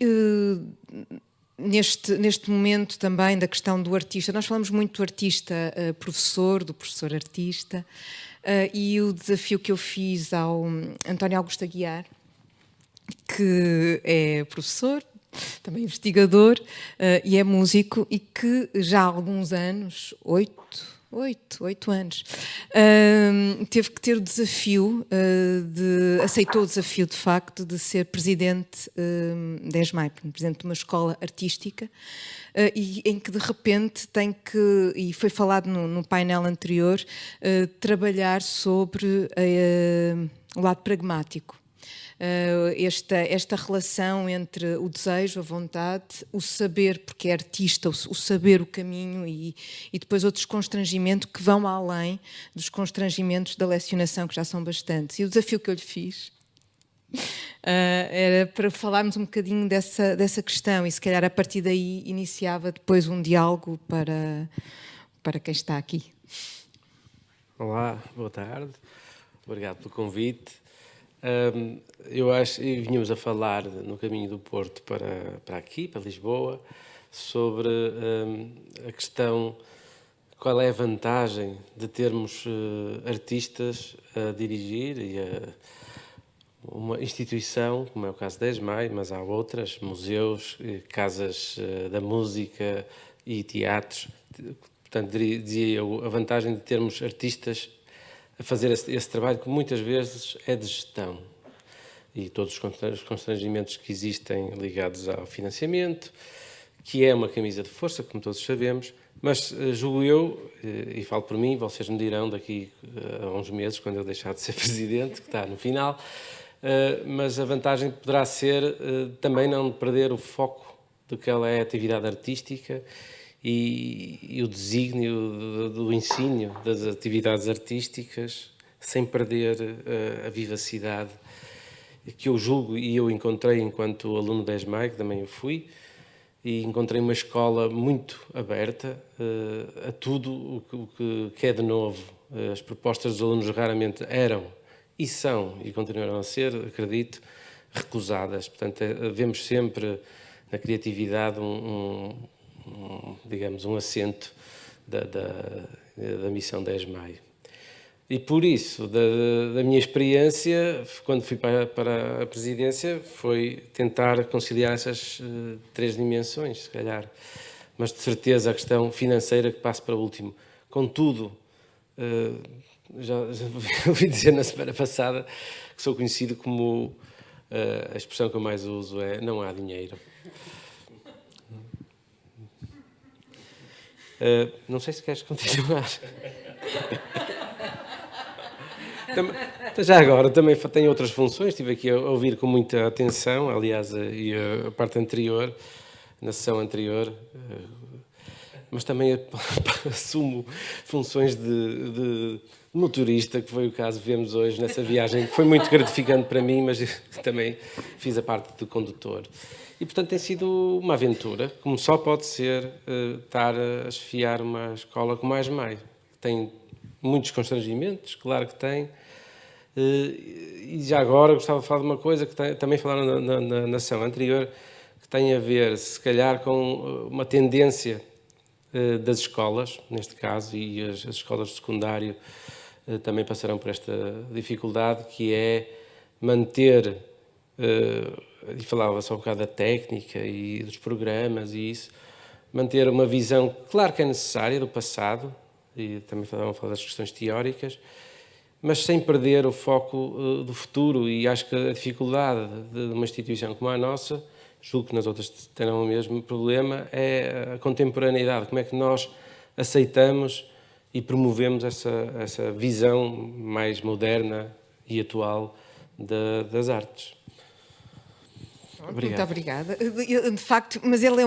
neste momento também da questão do artista. Nós falamos muito do artista professor, do professor artista, e o desafio que eu fiz ao António Augusto Aguiar, que é professor, também investigador, e é músico, e que já há alguns anos, 8 anos, teve que ter o desafio, aceitou o desafio de facto de ser presidente da ESMAI, presidente de uma escola artística, e em que de repente tem que, e foi falado no painel anterior, trabalhar sobre o lado pragmático. Esta relação entre o desejo, a vontade, o saber, porque é artista, o saber o caminho, e depois outros constrangimentos que vão além dos constrangimentos da lecionação, que já são bastantes. E o desafio que eu lhe fiz era para falarmos um bocadinho dessa questão, e se calhar a partir daí iniciava depois um diálogo para quem está aqui. Olá, boa tarde. Obrigado pelo convite. Eu acho, e vínhamos a falar no caminho do Porto para aqui, para Lisboa, sobre a questão, qual é a vantagem de termos artistas a dirigir uma instituição, como é o caso da ESMAI, mas há outras, museus, casas da música e teatros. Portanto, dizia eu, a vantagem de termos artistas a fazer esse trabalho, que muitas vezes é de gestão, e todos os constrangimentos que existem ligados ao financiamento, que é uma camisa de força, como todos sabemos, mas julgo eu, e falo por mim, vocês me dirão daqui a uns meses, quando eu deixar de ser presidente, que está no final, mas a vantagem poderá ser também não perder o foco do que ela é a atividade artística, e o desígnio do ensino das atividades artísticas, sem perder a vivacidade que eu julgo, e eu encontrei enquanto aluno da ESMAI, que também eu fui, e encontrei uma escola muito aberta a tudo o que é de novo. As propostas dos alunos raramente eram, e são, e continuarão a ser, acredito, recusadas. Portanto, vemos sempre na criatividade digamos, um assento da missão da ESMAI. E por isso, da minha experiência, quando fui para a presidência, foi tentar conciliar essas três dimensões, se calhar. Mas, de certeza, a questão financeira que passo para o último. Contudo, já ouvi dizer na semana passada que sou conhecido como, a expressão que eu mais uso é, não há dinheiro. Não sei se queres continuar. Já agora, também tenho outras funções, estive aqui a ouvir com muita atenção, aliás, a parte anterior, na sessão anterior, mas também assumo funções de motorista, que foi o caso que vemos hoje nessa viagem, que foi muito gratificante para mim, mas também fiz a parte de condutor. E, portanto, tem sido uma aventura, como só pode ser estar a esfiar uma escola como a ESMAI. Tem muitos constrangimentos, claro que tem. E já agora gostava de falar de uma coisa que também falaram na sessão anterior, que tem a ver, se calhar, com uma tendência das escolas, neste caso, e as escolas de secundário também passarão por esta dificuldade, que é manter, e falava só um bocado da técnica e dos programas e isso, manter uma visão, claro que é necessária, do passado, e também estavam a falar das questões teóricas, mas sem perder o foco do futuro. E acho que a dificuldade de uma instituição como a nossa, julgo que nas outras terão o mesmo problema, é a contemporaneidade. Como é que nós aceitamos e promovemos essa visão mais moderna e atual das artes. Obrigado. Muito obrigada. De facto, mas ele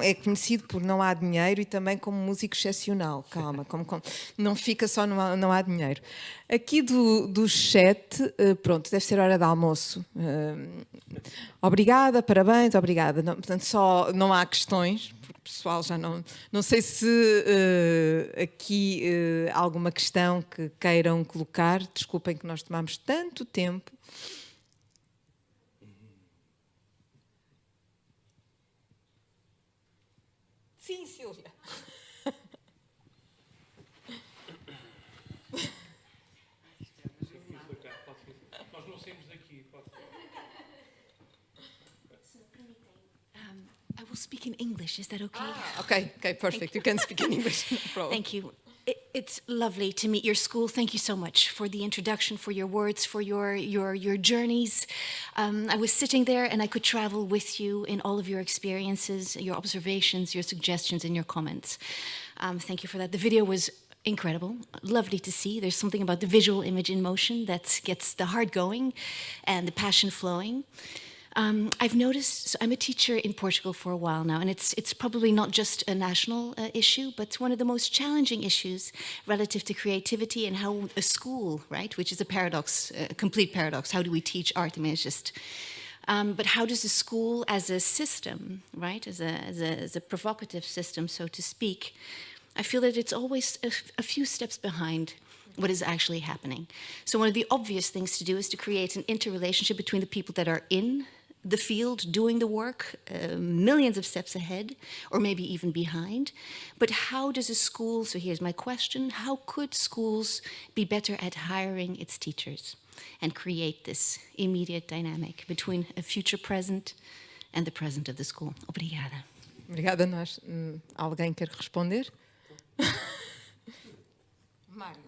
é conhecido por não há dinheiro e também como músico excepcional. Calma, não fica só não há dinheiro. Aqui do chat, pronto, deve ser hora de almoço. Obrigada, parabéns, obrigada. Não, portanto, só não há questões, porque o pessoal já não sei se aqui há alguma questão que queiram colocar. Desculpem que nós tomamos tanto tempo. Sim, Silvia. Nós não saímos daqui. I will speak in English. Is that okay? Okay, perfect. You can speak in English. No problem. Thank you. It's lovely to meet your school. Thank you so much for the introduction, for your words, for your journeys. I was sitting there and I could travel with you in all of your experiences, your observations, your suggestions, and your comments. Thank you for that. The video was incredible, lovely to see. There's something about the visual image in motion that gets the heart going and the passion flowing. I've noticed, so I'm a teacher in Portugal for a while now, and it's probably not just a national issue, but one of the most challenging issues relative to creativity and how a school, right, which is a paradox, a complete paradox. How do we teach art? I mean, it's just... but how does a school as a system, right, as a provocative system, so to speak, I feel that it's always a few steps behind what is actually happening. So one of the obvious things to do is to create an interrelationship between the people that are in the field doing the work, millions of steps ahead, or maybe even behind. But how does a school, so here's my question, how could schools be better at hiring its teachers and create this immediate dynamic between a future present and the present of the school? Obrigada. Obrigada a nós. Alguém quer responder? Mário.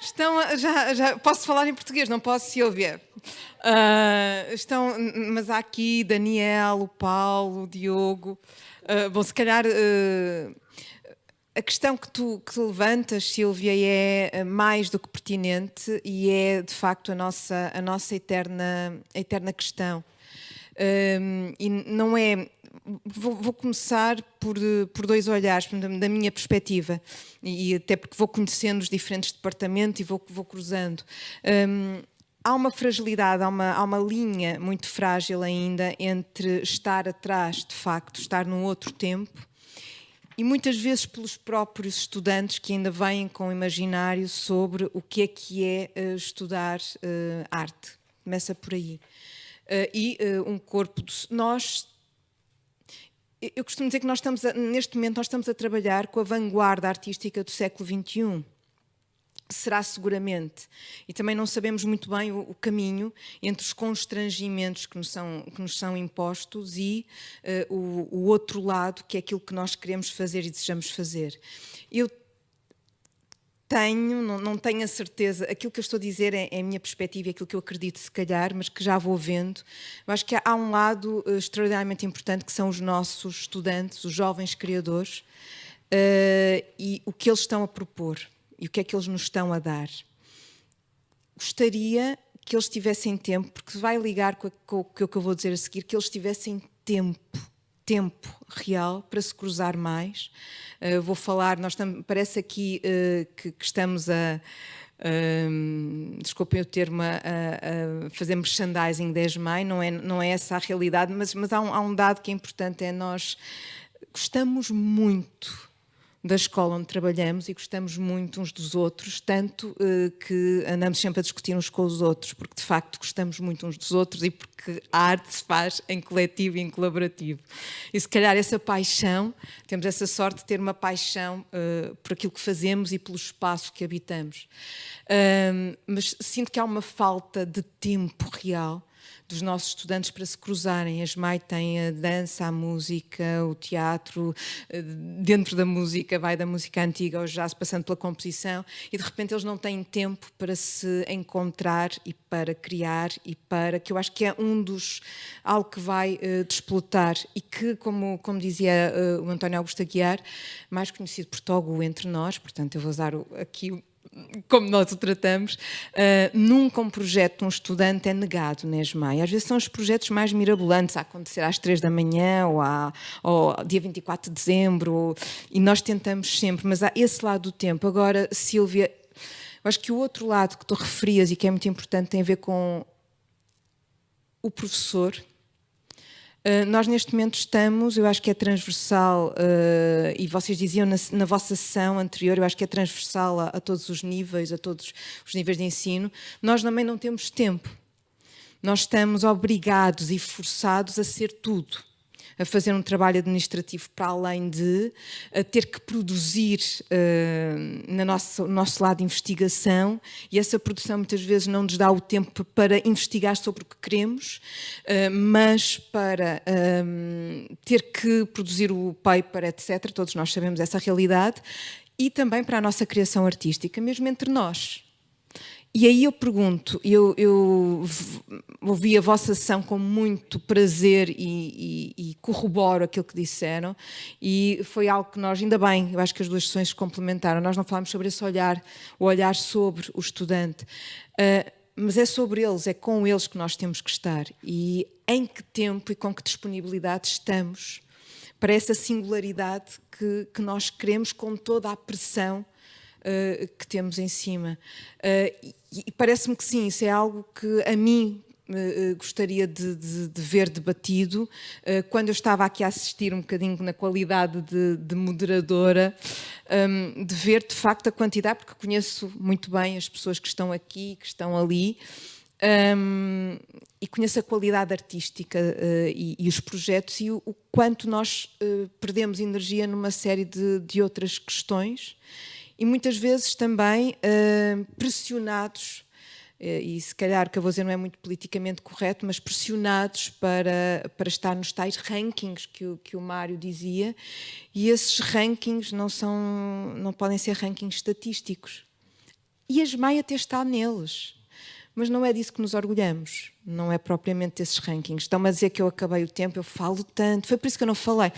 Então, olha, já posso falar em português, não posso se eu vier. Mas há aqui Daniel, o Paulo, o Diogo. Bom, se calhar a questão que tu levantas, Sílvia, é mais do que pertinente e é de facto a nossa eterna questão. E não é. Vou começar por dois olhares, da minha perspectiva, e até porque vou conhecendo os diferentes departamentos e vou cruzando. Há uma fragilidade, há uma linha muito frágil ainda entre estar atrás, de facto, estar num outro tempo, e muitas vezes pelos próprios estudantes que ainda vêm com o imaginário sobre o que é estudar arte. Começa por aí. Um corpo... Eu costumo dizer que neste momento nós estamos a trabalhar com a vanguarda artística do século XXI. Será seguramente. E também não sabemos muito bem o caminho entre os constrangimentos que nos são impostos e o outro lado, que é aquilo que nós queremos fazer e desejamos fazer. Eu não tenho a certeza, aquilo que eu estou a dizer é a minha perspectiva, é aquilo que eu acredito se calhar, mas que já vou vendo. Eu acho que há um lado extraordinariamente importante que são os nossos estudantes, os jovens criadores, e o que eles estão a propor e o que é que eles nos estão a dar. Gostaria que eles tivessem tempo, porque vai ligar com o que eu vou dizer a seguir, que eles tivessem tempo real para se cruzar mais. Vou falar, parece aqui que estamos desculpem o termo, a fazer merchandising 10 de maio, não é essa a realidade, mas há um dado que é importante, nós gostamos muito da escola onde trabalhamos e gostamos muito uns dos outros, tanto que andamos sempre a discutir uns com os outros, porque de facto gostamos muito uns dos outros e porque a arte se faz em coletivo e em colaborativo. E se calhar essa paixão, temos essa sorte de ter uma paixão por aquilo que fazemos e pelo espaço que habitamos. Mas sinto que há uma falta de tempo real dos nossos estudantes para se cruzarem. A SMAI tem a dança, a música, o teatro, dentro da música, vai da música antiga ao jazz, passando pela composição, e de repente eles não têm tempo para se encontrar e para criar e para, que eu acho que é algo que vai desplotar e que, como dizia o António Augusto Aguiar, mais conhecido por Togo entre nós, portanto eu vou usar aqui como nós o tratamos, nunca um projeto de um estudante é negado na SMAI. Às vezes são os projetos mais mirabolantes a acontecer às 3 da manhã ou dia 24 de dezembro, e nós tentamos sempre, mas há esse lado do tempo. Agora, Sílvia, eu acho que o outro lado que tu referias e que é muito importante tem a ver com o professor. Nós neste momento estamos, eu acho que é transversal, e vocês diziam na vossa sessão anterior, eu acho que é transversal a todos os níveis, a todos os níveis de ensino. Nós também não temos tempo. Nós estamos obrigados e forçados a ser tudo. A fazer um trabalho administrativo para além de ter que produzir no nosso lado de investigação, e essa produção muitas vezes não nos dá o tempo para investigar sobre o que queremos, mas para ter que produzir o paper, etc. Todos nós sabemos essa realidade, e também para a nossa criação artística, mesmo entre nós. E aí eu pergunto, eu ouvi a vossa sessão com muito prazer e corroboro aquilo que disseram, e foi algo que nós, ainda bem, eu acho que as duas sessões se complementaram. Nós não falámos sobre esse olhar, o olhar sobre o estudante, mas é sobre eles, é com eles que nós temos que estar. E em que tempo e com que disponibilidade estamos para essa singularidade que nós queremos, com toda a pressão que temos em cima. E parece-me que sim, isso é algo que a mim gostaria de ver debatido. Quando eu estava aqui a assistir um bocadinho na qualidade de moderadora, de ver de facto a quantidade, porque conheço muito bem as pessoas que estão aqui, que estão ali, e conheço a qualidade artística e os projetos, e o quanto nós perdemos energia numa série de outras questões, e muitas vezes também pressionados, e se calhar o que eu vou dizer não é muito politicamente correto, mas pressionados para estar nos tais rankings que o Mário dizia, e esses rankings não podem ser rankings estatísticos. E a SMAI até está neles, mas não é disso que nos orgulhamos, não é propriamente desses rankings. Estão-me a dizer que eu acabei o tempo, eu falo tanto, foi por isso que eu não falei.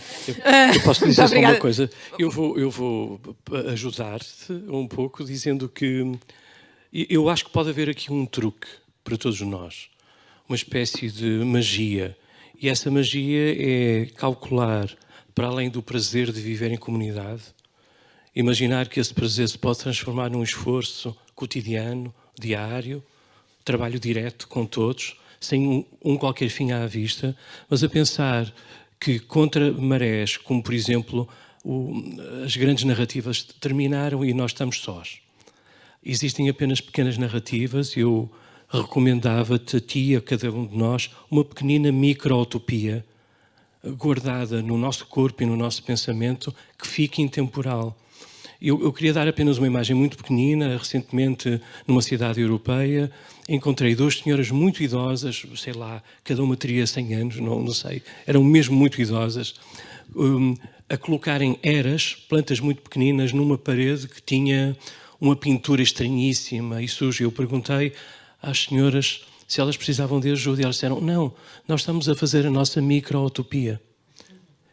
Eu posso dizer só uma coisa, eu vou ajudar-te um pouco dizendo que eu acho que pode haver aqui um truque para todos nós, uma espécie de magia, e essa magia é calcular, para além do prazer de viver em comunidade, imaginar que esse prazer se pode transformar num esforço cotidiano, diário, trabalho direto com todos, sem um qualquer fim à vista, mas a pensar que contra marés, como por exemplo as grandes narrativas terminaram e nós estamos sós. Existem apenas pequenas narrativas. Eu recomendava-te, a ti, a cada um de nós, uma pequenina micro-utopia guardada no nosso corpo e no nosso pensamento, que fique intemporal. Eu queria dar apenas uma imagem muito pequenina. Recentemente, numa cidade europeia, encontrei duas senhoras muito idosas, sei lá, cada uma teria 100 anos, não sei, eram mesmo muito idosas, a colocarem eras, plantas muito pequeninas, numa parede que tinha uma pintura estranhíssima e suja. Eu perguntei às senhoras se elas precisavam de ajuda, e elas disseram: não, nós estamos a fazer a nossa micro-utopia,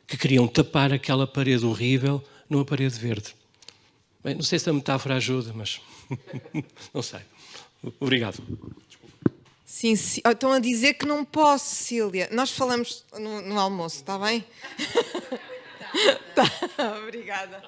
que queriam tapar aquela parede horrível numa parede verde. Bem, não sei se a metáfora ajuda, mas não sei. Obrigado. Sim, sim. Estão a dizer que não posso, Cília. Nós falamos no almoço, está bem? Tá, obrigada.